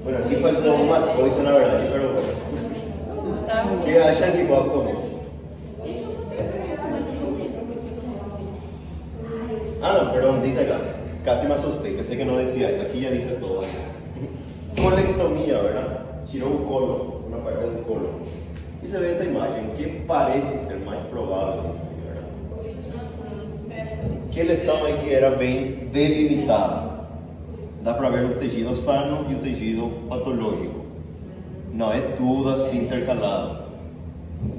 Bueno, aquí faltó una cosa, la verdad, pero bueno. ¿Qué hayan que pueda comer? Ah, no, perdón, dice acá. Casi me asusté, que sé que no decía eso. Aquí ya dice todo. Colectomía, ¿verdad? Tiró un colon, una parte del colon. Y se ve esa imagen, que parece ser más probable, ¿verdad? Que el estómago aqui era bem delimitado. Dá para ver um tecido sano e um tecido patológico. Não é tudo assim intercalado.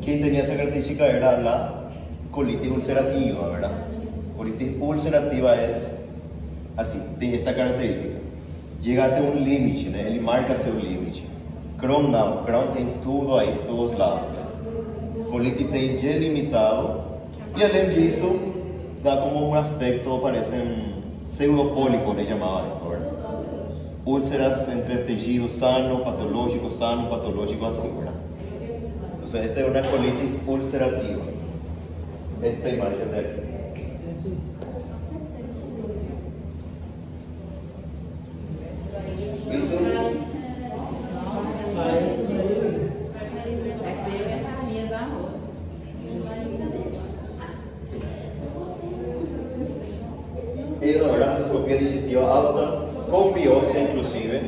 Quem tinha essa característica era a colitis ulcerativa, ¿verdad? Colitis ulcerativa es así, tiene esta característica. Llega até um limite, né? Ele marca seu limite. Crohn não, Crohn tem tudo aí, todos lados. Colitis tem delimitado e além disso, dá como um aspecto, parecem pseudopólicos, le llamaba eso, ¿verdad? Úlceras entre tejido sano, patológico, así, ¿verdad? Entonces, esta es una colitis ulcerativa. Esta imagen de aquí. Isso. Y la verdad, endoscopia digestiva alta, con biopsia inclusive.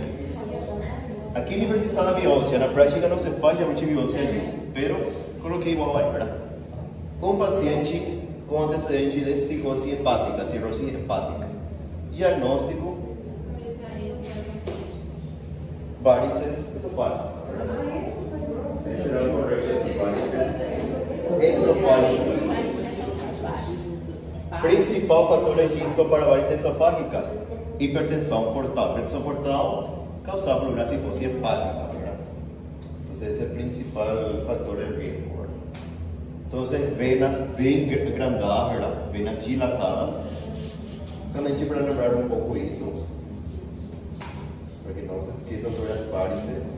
Aquí ni precisaba biopsia, na prática não se faz realmente biopsia disso, pero coloquei igual aí, ¿verdad? Um paciente com antecedente de psicose hepática, cirrose hepática. Diagnóstico: varices esofágicas, ¿verdad? Esse era o correto, varices esofágicas. Principal fator de risco para varices esofágicas: hipertensão portal. Hipertensão portal causada por una psicose hepática, ¿verdad? Entonces ese es el principal factor de riesgo, ¿verdad? Entonces venas bien agrandadas, ¿verdad? Venas dilatadas. Solamente para lembrar un poco eso, para que no se esqueçam sobre las varices.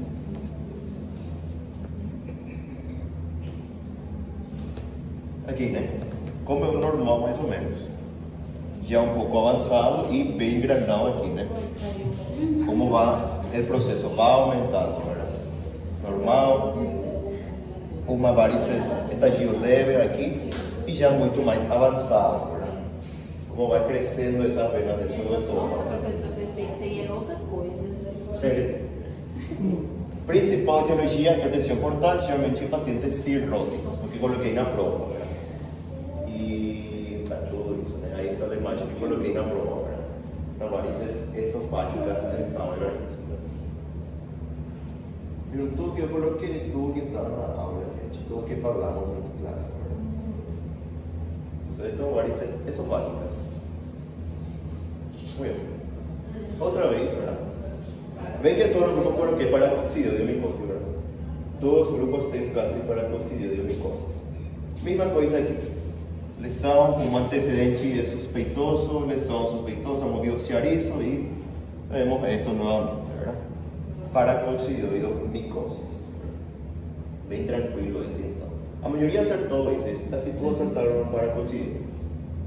Aquí, ¿no? Como é o normal, mais ou menos. Já um pouco avançado e bem grandão aqui, né? Como vai o processo? Vai aumentando, ¿verdad? Normal, uma varices estágio leve aqui e já muito mais avançado, ¿verdad? Como vai crescendo essa vena dentro do estômago. Professor, pensei que seria outra coisa. Sério? Principal etiologia é hipertensão portal, geralmente em pacientes cirróticos, o que coloquei na prova, ¿verdad? E está tudo isso, né? Aí está a imagem que coloquei na prova, ¿verdad? Não, varices esofágicas, então era isso, né? E no tudo que eu coloquei, tudo que estava na aula, gente, tudo que falamos na classe, ¿verdad? Então, estão varices esofágicas. Muy bien. Otra vez, ¿verdad? Ven que todos los grupos coloqué para coccidioidomicose, ¿verdad? Todos los grupos tienen casi para coccidioidomicose. Misma coisa aqui. Lesão com antecedente de suspeitoso, lesão suspeitosa, vamos biopsiar isso e vemos esto nuevamente, ¿verdad? Para coccidioidomicose. Bem tranquilo esse então. A maioria acertou esse, casi todos acertaram para coccidioide.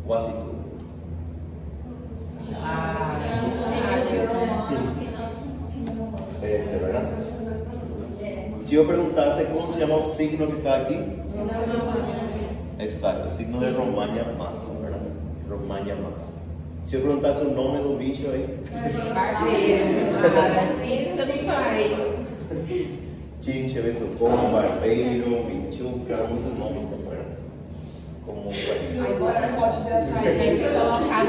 Quase tudo. Ese, ¿verdad? Si yo preguntase cómo se llama el signo que está aquí, exacto, signo de Romaña Massa, ¿verdad? Romaña Massa. Si yo preguntase un nombre de un bicho ahí, Barbeiro, isso não faz. Chinche, besucón, barbeiro, bichuca, muchos nombres, ¿verdad? Como Agora a foto dessa Tem que colocar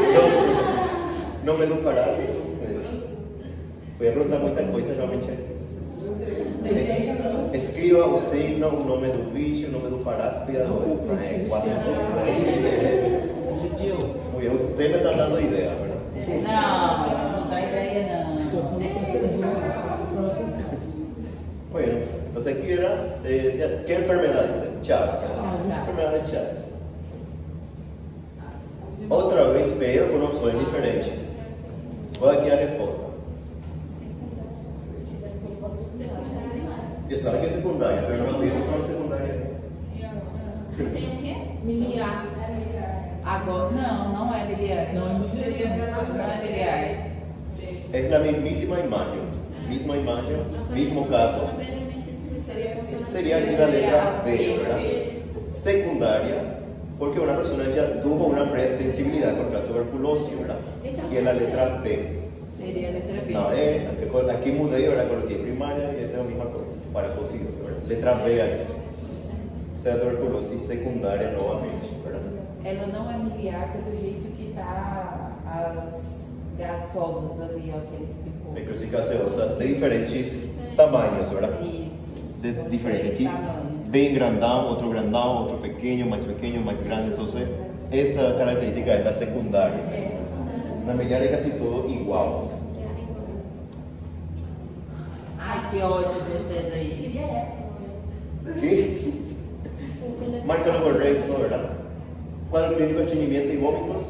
no me lo parásito. Voy a preguntar muchas cosas realmente. Escriba o signo, o nome do bicho, o nome do parásito e a doença. Quatro coisas aí. Muy bien, usted me está dando idea, ¿verdad? Não, não dá ideia não. Se eu for uma coisa boa, para você faz. Bueno, entonces aquí era, ¿qué enfermedad dice? Chagas. Enfermedad de Chagas. Otra vez, pero con opciones diferentes. ¿Cuál aquí es la respuesta? Ya saben que es secundaria, pero no digo solo secundaria. Tem o quê? Miliar. Agora, não é miliar. Não é miliar. Não é miliar. Es la mismísima imagen, mismo caso. Sería aquí la letra B, ¿verdad? Secundaria, porque una persona ya tuvo una presensibilidad contra tuberculosis, ¿verdad? Y es la letra B. Seria a letra B. No, aquí mudé y ahora coloqué primaria y esta es la misma cosa, para conseguir, ¿verdad? Letra B aquí. O sea, tuberculosis secundária novamente, ¿verdad? Ela não é miliar pelo jeito que tá as gasosas ali, ó, que ele explicou. Microsis gaseosas de diferentes tamanhos, ¿verdad? Isso. De diferentes. Aquí, bien grandão, otro pequeño, más grande. Entonces, esa característica es la secundaria. Na miliar é casi todo igual. Ai, que ódio você daí. ¿Qué? Marca lo correcto, ¿verdad? Cuadro clínico, estreñimiento y vómitos.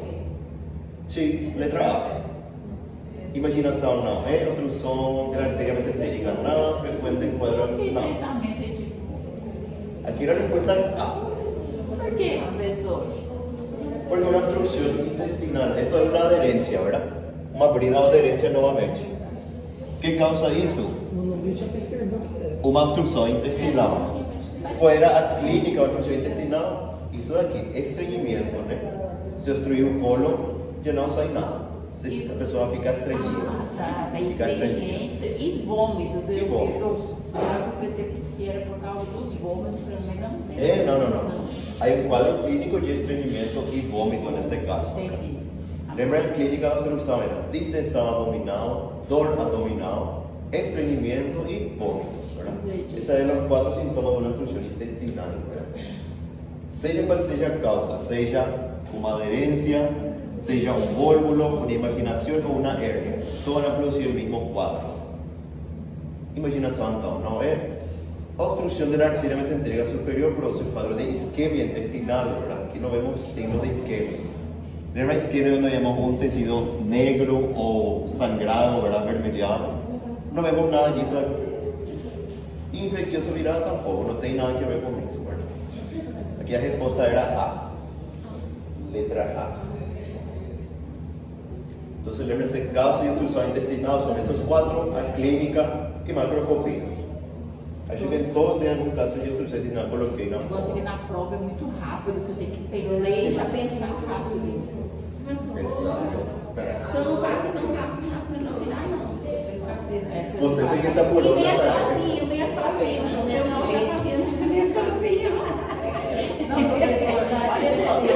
Sí, letra A. Imaginação não. Obstrução de la arteria mesentérica não. Frecuente en cuadro não. Perfeitamente, tipo. Aquí la respuesta es A. Por que, professor? Porque una obstrucción intestinal, esto es una adherencia, ¿verdad? Una brida o adherencia nuevamente. ¿Qué causa eso? No bicho que escreveu que era. Uma obstrução intestinal. Fuera a clínica, obstrucción intestinal, isso daqui, estreñimiento, né? Se obstruir o colon, já não sai nada. A pessoa fica estreñida. Tá, estreñimento e vômitos. E vômitos. Eu pensei que era por causa dos vômitos, para mim não tem. Não. Hay un cuadro clínico de estreñimiento y vómito en este caso. Entendi. Lembra en clínica de obstrucción era distensão abdominal, dor abdominal, estreñimiento y vómitos, ¿verdad? Esos son los 4 síntomas de una obstrucción intestinal, ¿verdad? Seja cual seja a causa, seja una adherencia, seja un vólvulo, una imaginación o una hernia, todos van a producir el mismo cuadro. Imaginación entonces, ¿no? Obstrucción de la arteria mesentérica superior produce un cuadro de isquemia intestinal, ¿verdad? Aquí no vemos signos de isquemia. En la isquemia donde vemos un tejido negro o sangrado, ¿verdad? Vermellado. No vemos nada de eso aquí. Infeccioso viral tampoco, no tiene nada que ver con eso, ¿verdad? Aquí la respuesta era A. Letra A. Entonces, lembrense, caso de obstrucción intestinal son esos 4, a clínica y macroscopia. Acho que todos têm algum caso de obstrução intestinal, coloquei na prova. Você que na prova é muito rápido, você tem que ler e já pensar rápido. Você não passa tão rápido no final, não. Você tem que estar por onde. E venha sozinho, eu não já fazendo, venha sozinho. Não, professor, olha só, eu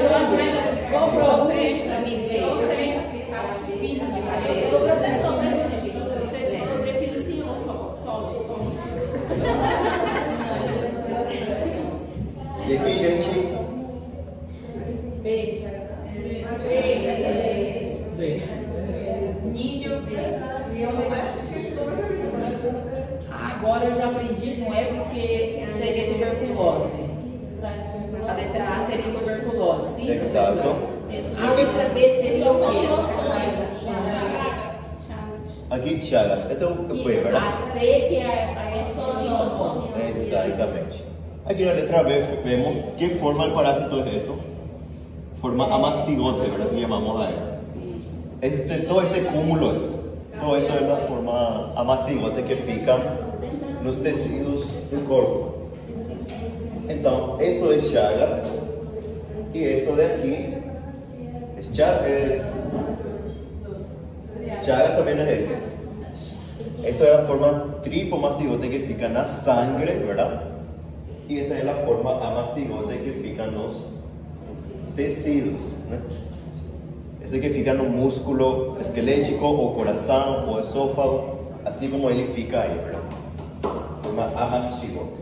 gosto mais do professor para mim ver. O professor, eu prefiro sim ou solo. E aqui, gente. B. Nível B. Agora eu já aprendi, não é porque seria tuberculose. A letra A seria tuberculose. Sim, exato. A letra B seria o quê? Aqui, Chagas. Este é o B, ¿verdad? A C que é a exposição. Exatamente. Aquí en la letra B vemos qué forma el parásito es esto. Forma amastigote, ¿verdad? Así llamamos a él. Todo este cúmulo es. Todo esto es la forma amastigote que fica los tejidos del cuerpo. Entonces, eso es Chagas. Y esto de aquí es Chagas. Chagas también es eso. Esto es la forma tripomastigote que fica en la sangre, ¿verdad? Y esta es la forma amastigote que fica en los tecidos, ¿no? Ese que fica en un músculo esquelético o corazón o esófago, así como él fica ahí, ¿verdad? Forma amastigote.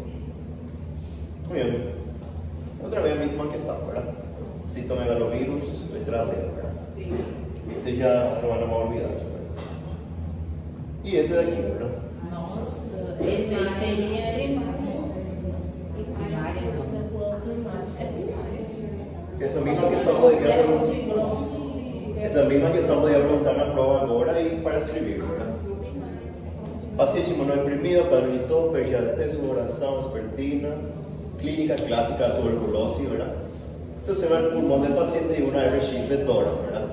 Muy bien. Otra vez misma que está, ¿verdad? Citomegalovirus, letra D, ¿verdad? Ese ya lo van a olvidar, ¿verdad? Y este de aquí, ¿verdad? Nossa, esse aí seria primária. Esa misma que estamos de preguntar en la prueba ahora y para escribir, ¿verdad? Paciente inmunodeprimido, padronito, pérdida de peso, oración, espertina, clínica clásica de tuberculosis, ¿verdad? Se observa el pulmón del paciente y una RX de tórax, ¿verdad?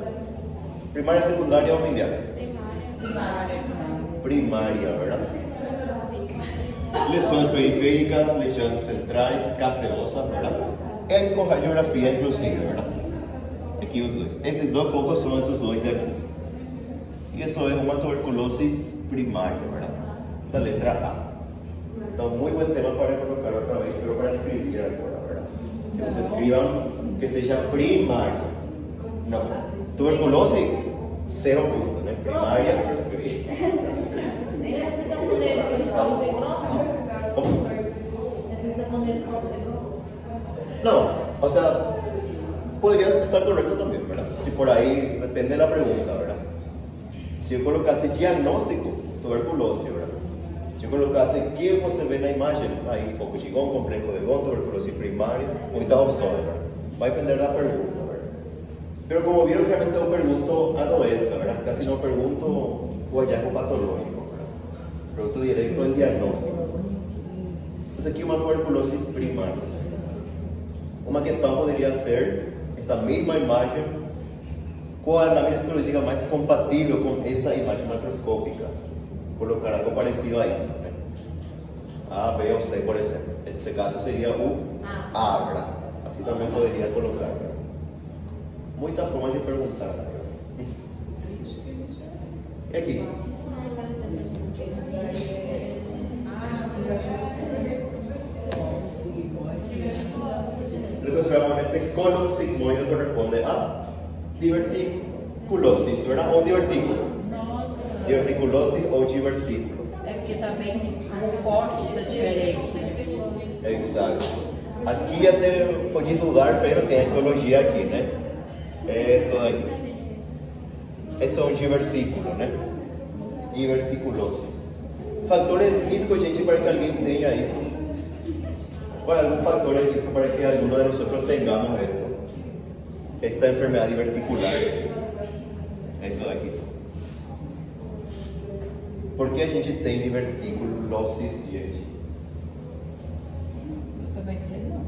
Primaria, secundaria o miliar. Primaria, ¿verdad? Lesiones periféricas, lesiones centrais, caseosas, ¿verdad? Ecocardiografía inclusive, ¿verdad? Aquí os dois. Esses dois focos são esses dois daqui. E isso é uma tuberculosis primária, ¿verdad? Da letra A. Então, muy buen tema para colocar otra vez, pero para escribir agora, ¿verdad? Que vocês escrevam que seja primária. Não. Tuberculosis, 0 pontos, né? Primária, perfeito. ¿Cómo? No, o sea, podría estar correcto también, ¿verdad? Si por ahí, depende de la pregunta, ¿verdad? Si yo colocase diagnóstico, tuberculosis, ¿verdad? Si yo colocase qué se ve en la imagen, ahí foco chigón, complejo de Down, tuberculosis primaria, muchas opciones, ¿verdad? Va a depender de la pregunta, ¿verdad? Pero como vieron, realmente no pregunto a doença, ¿verdad? Casi no pregunto o hallazgo patológico, ¿verdad? Pregunto directo en diagnóstico. Entonces aquí una tuberculosis primaria. Uma questão poderia ser esta mesma imagem, qual é a lámina histológica mais compatível com essa imagem macroscópica? Colocar algo parecido a isso, né? A, B ou C, por exemplo. Neste caso seria o A, ¿verdad? Assim também poderia colocar. Muitas formas de perguntar. ¿Verdad? E aqui? Este colon sigmoide corresponde a diverticulosis, ¿verdad? O divertículo. Diverticulosis ou divertículo. É porque também o corte está diferente. Exato. Aqui até pode dudar, pero tem a histologia aqui, né? Esto daqui. Esse é um divertículo, né? Diverticulosis. Fatores de risco, gente, para que alguém tenha isso. ¿Cuál es algún factor de riesgo para que alguno de nosotros tengamos esto? Esta enfermedad diverticular. Esto de aquí. ¿Por qué a gente tem diverticulosis, gente? Eu também sei não.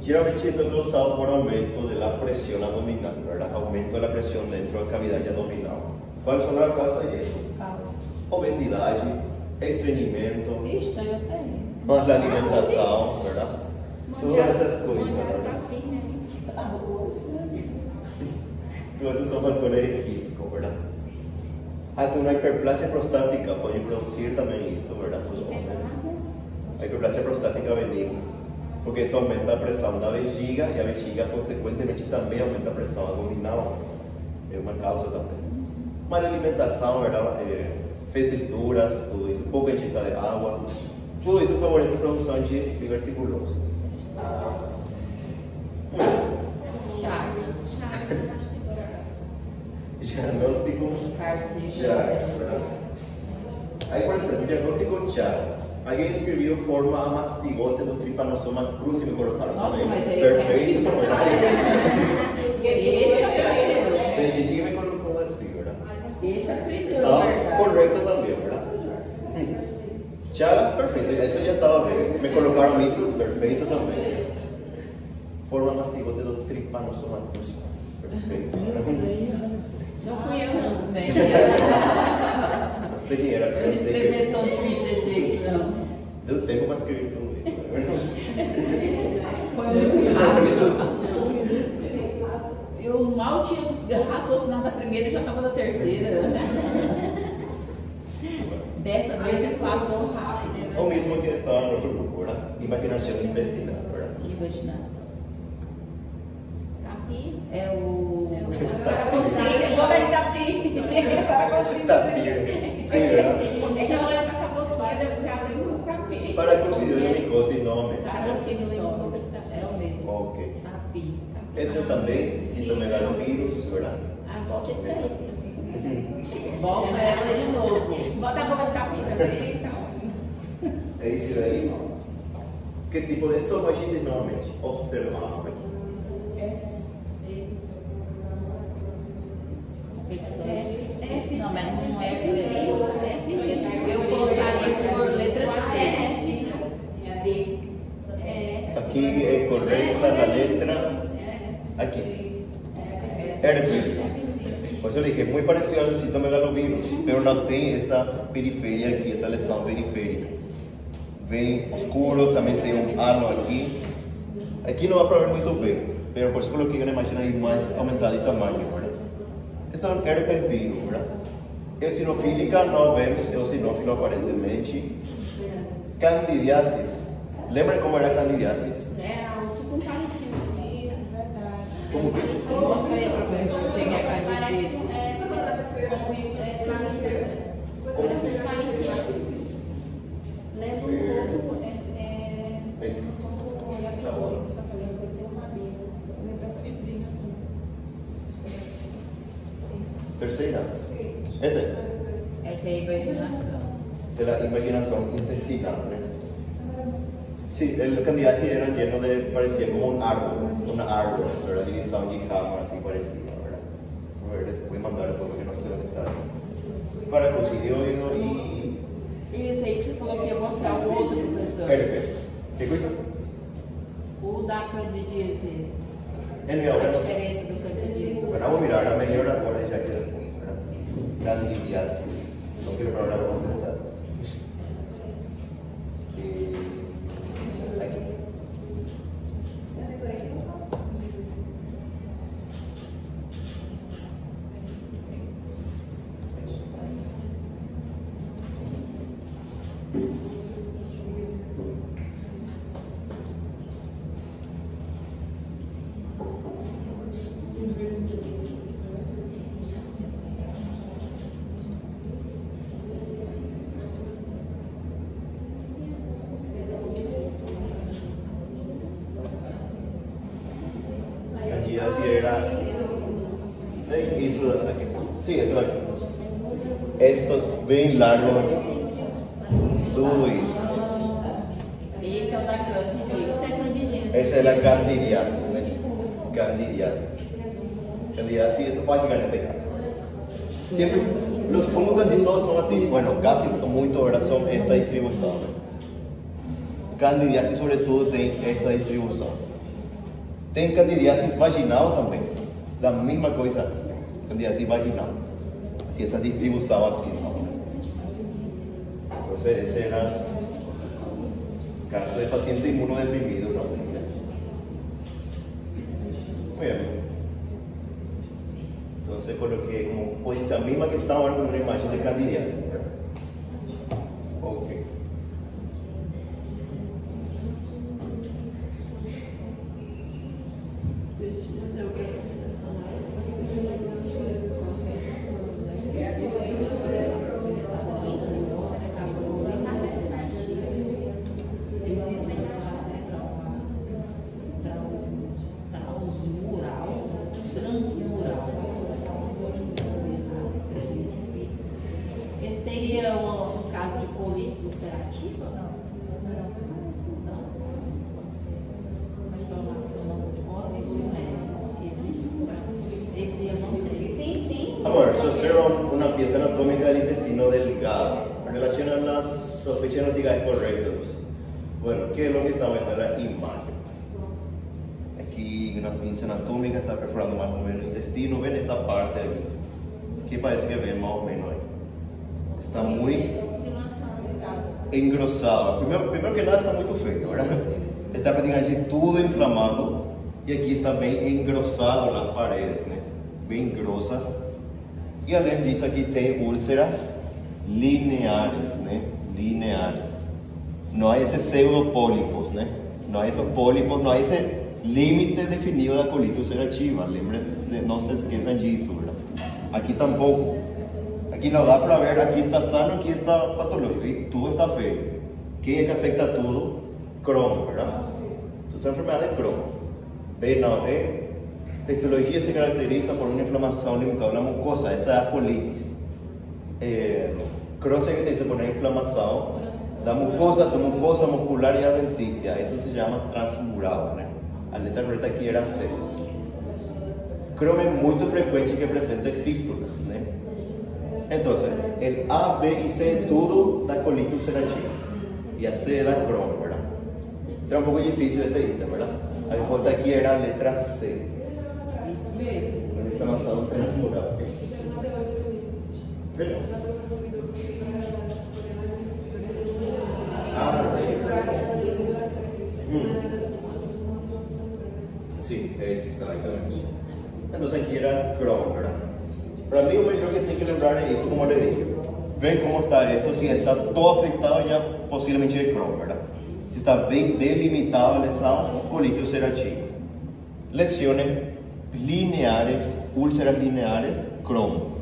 Generalmente esto es causado por aumento de la presión abdominal, ¿verdad? Aumento de la presión dentro de la cavidad abdominal. ¿Cuáles son las causas de eso? Obesidad, estreñimiento. Isto eu tenho. Más la alimentación, ¿verdad? Todas esas cosas, ¿verdad? Todos esos son factores de riesgo, ¿verdad? Hasta una hiperplasia prostática puede producir también eso, ¿verdad? La hiperplasia prostática benigna, porque eso aumenta la presión de la vejiga y la vejiga consecuentemente también aumenta la presión abdominal. Es una causa también. Mala alimentación, ¿verdad? Fezes duras, todo eso, poca ingesta de agua. Tudo isso favorece a produção de diverticulose. Diagnóstico Chagas. Aí, por exemplo, o diagnóstico Chagas. Alguém escreveu forma a mastigote do trypanosoma cruzi e me colocaram também. Perfeito. Tem gente que me colocou assim, ¿verdad? Esse é o primeiro. Está correto também, ¿verdad? Chagas, perfeito, eso ya estaba bien. Me colocaron eso, perfecto también. Forma mastigote do trypanosoma cruzi. Perfeito. Não fui eu não, também. Não sei quem era, Eu não escrevi tão difícil desse jeito, não. Deu tempo para escrever tudo isso. Foi muito rápido. Eu mal tinha raciocinado a primeira e já estava na terceira. Dessa vez ele passou rápido, né? O mesmo que estava no outro grupo, ¿verdad? Imaginação intestinal, ¿verdad? Imaginação. Tapi. É o... Tapir. Bota aí tapir. Tapir. Sim, ¿verdad? Deixa eu olhar para essa boquinha, já tem um tapir. Para coccidiomicosis no aumenta. Para coccidiomicosis É o mesmo. Ok. Tapi. Esse também, citomegalovírus, ¿verdad? Bote isso daí. Volta ela de novo. Bota a boca de tapir também. Tá ótimo. É isso daí. Que tipo de esofagite normalmente observamos aqui? Não, mas não é eu colocaria por letra C. Aquí es correcta la letra. Aquí. Herpes. Por eso le dije, muy parecido al citomegalovirus, pero no tiene esa periferia aquí, esa lesión periférica. Ven oscuro, también tiene un ano aquí. Aquí no va a haber muy bem, pero por eso coloquei una imagen ahí más aumentada de tamaño, ¿verdad? Esto es un herpes virus, ¿verdad? Eosinofílica no vemos eosinófilo aparentemente. Candidiasis. Lembra como era a candidiasis? É, tipo um palitinho assim, isso, verdade. Como que? Eu mostrei pra pessoa que é Parece candidíase. Parece uns palitinhos. Lembra um pouco. Tercera. Este. Essa aí vai imaginação. Esa es la imaginación intestinal, ¿no? Sí, el candidato era lleno de, parecía como un árbol, una árbol, eso era divisado en Gijama, así parecía, ¿verdad? A ver, voy a mandar porque no sé dónde está. Para coccidioido y... E esse aí que você falou que ia mostrar o outro, professor. herpes. ¿Qué cosa? O da candidíase. En mi A obra. diferença do candidíase. Bueno, vamos a mirar, a melhor agora ya que después, ¿verdad? Candidiasis. No quiero hablar dónde está. Aquí. Candidiasis era... Eso de aquí. Sí, esto de aquí. Esto es bien largo. Todo eso. Esse é o da candidíase. Isso é candidíase. Esa es la candidiasis, ¿no? Candidiasis. Candidiasis, eso puede llegar en este caso. Siempre, los fungos casi todos son así, bueno, casi muy ¿verdad? Son esta distribución. Candidiasis sobre todo tiene esta distribución. Tem candidiasis vaginal también, la misma cosa, candidiasis vaginal. Así esa distribución así son. Entonces ese era caso de paciente inmunodeprimido, ¿no? Muy bien. Entonces coloqué como posición misma que está ahora con una imagen de candidiasis. Ok. Esse seria um caso de colite ulcerativa ou não? Não. Uma informação não pode, existe. Esse eu não sei. Tem. Amor, se observa una pieza anatómica del intestino delgado en relación a las sospechas diagnósticas correctas. Bueno, ¿qué es lo que está viendo en la imagen? Aquí una pinza anatómica está perforando más o menos el intestino. Ven esta parte aquí. ¿Qué parece que ven más o menos ahí? Está muy engrosado. Primero que nada está muy feo, ¿verdad? Está prácticamente todo inflamado y aquí está bien engrosado las paredes, ¿no? Bien grosas. Y além disso aquí tem úlceras lineares, ¿no? Lineares. No hay ese pseudopólipos, ¿no? No hay esos pólipos, no hay ese límite definido de colitis ulcerativa. Lembren-se, no se esqueçam disso, ¿verdad? Aquí tampoco. Aquí no da para ver, aquí está sano, aquí está patológico y todo está feo. ¿Qué es que afecta a todo? Crohn, ¿verdad? Entonces la enfermedad de Crohn. La histología se caracteriza por una inflamación limitada a la mucosa, esa es la colitis. Crohn se caracteriza por una inflamación da mucosa, su mucosa muscular y adventicia, eso se llama transmural, ¿no? La letra correcta aquí era C. Crohn es muy frecuente que presente fístulas, ¿no? Entonces, el A, B y C todo da colitis ulcerativa y a C da Crohn, ¿verdad? Era un poco difícil este ítem, ¿verdad? A mi cuenta aquí era letra C. Isso mesmo. Una exclamación transmurada. ¿Sí? Sí, exactamente. Entonces aquí era Chrome, ¿verdad? Para mí lo mejor que tiene que lembrar es esto, como le dije. Ven cómo está esto, si está todo afectado ya posiblemente es Chrome, ¿verdad? Si está bien delimitado el examen, político será chico. Lesiones lineares, úlceras lineares, Chrome.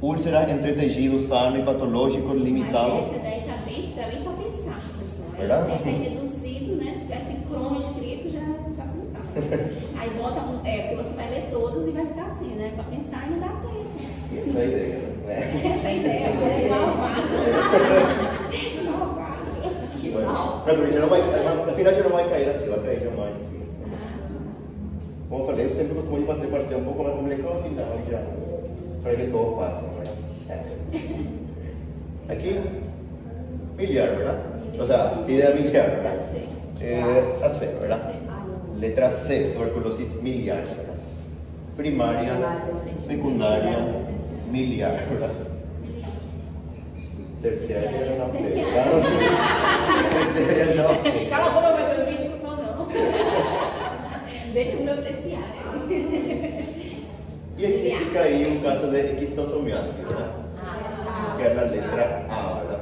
Úlceras entre tejido sano e patológico limitado. Mas esse daí tá bem pra pensar, pessoal. Verdade? Aí tá reduzido, né? Tivesse Crohn escrito, já facilitava. Aí bota, porque você vai ler todos e vai ficar assim, né? Pra pensar e não dá tempo. Esa es la idea, ¿no? Essa é a ideia, é malvado. Malvado. Que Bueno, mal. no, pero ya no va, al final ya no va a caer así, va a caer ya más así. Como eu falei, eu sempre costumo de fazer parecer um pouco mais complicado ao final, já, para que todos passem, ¿verdad? Aquí, millar, ¿verdad? O sea, idea millar, ¿verdad? A C, ¿verdad? Letra C, tuberculosis miliar, ¿verdad? Primaria, secundaria, miliar, ¿verdad? Terciária não. Terciária não. Cala a boca, mas eu não escutou, não. Deixa o meu terciário. E aqui se caiu o caso de esquistosomiase, ¿verdad? Que é a letra A, ¿verdad?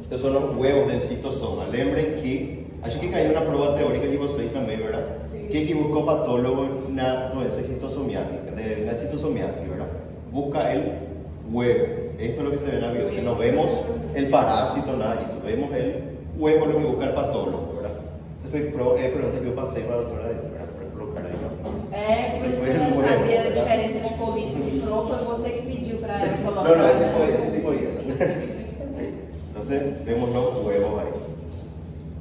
Estos son los huevos del citosoma. Lembren que, acho que caiu na prova teórica de vocês também, ¿verdad? Que busca o patólogo na doença esquistosomiática, na citosomiase, ¿verdad? Busca el huevo. Esto es lo que se ve en la biopsia. No vemos el parásito, nada de eso. Vemos el huevo, lo que busca el patólogo, ¿verdad? Esa fue pregunta que yo pasé para la doctora, ¿verdad? Para colocar ahí, ¿no? Por isso que eu não sabia a diferença de Covid e Crohn, foi você que pediu para ela colocar. No, ese sí fue ella. Entonces, vemos los huevos ahí.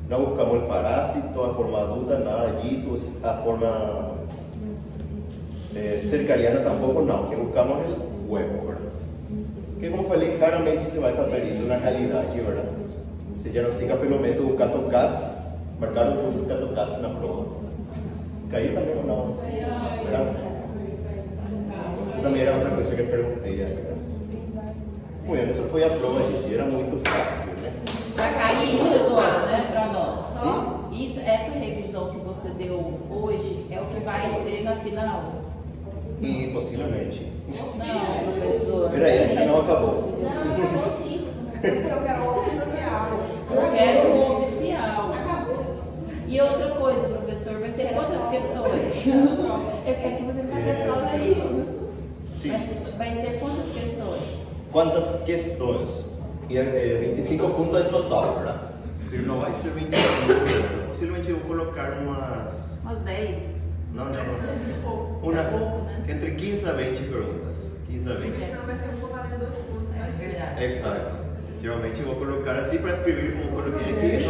No buscamos el parásito, a forma adulta, nada allí, a forma cercariana tampoco, no, que buscamos el huevo, ¿verdad? Que como falei, raramente se vai fazer isso na realidade, ¿verdad? Se diagnostica pelo menos o CATOCATS, marcaram todos os CATOCATS na prova. Caiu também ou não? ¿Verdad? Isso também era outra coisa que eu perguntei, ¿verdad? Bueno, essa foi a prova, gente, era muito fácil, né? Já caiu isso do ar, né, para nós. Isso, essa revisão que você deu hoje é o que vai ser na final? E possivelmente. Não, professor. Peraí, ainda não acabou. Não, acabou sim. Eu quero o oficial. Eu quero o oficial. Acabou. E outra coisa, professor, vai ser quantas questões? Eu quero que você faça a prova aí. Sim. Vai ser quantas questões? Quantas questões? E 25 pontos em total, ¿verdad? Pero não vai ser 25. Possivelmente eu vou colocar Umas 10. Não. Unas entre 15 a 20 perguntas. 15 a 20. Senão vai ser um pouco além de 2 pontos. É verdade. Exato. Geralmente eu vou colocar assim para escrever como eu coloquei aqui.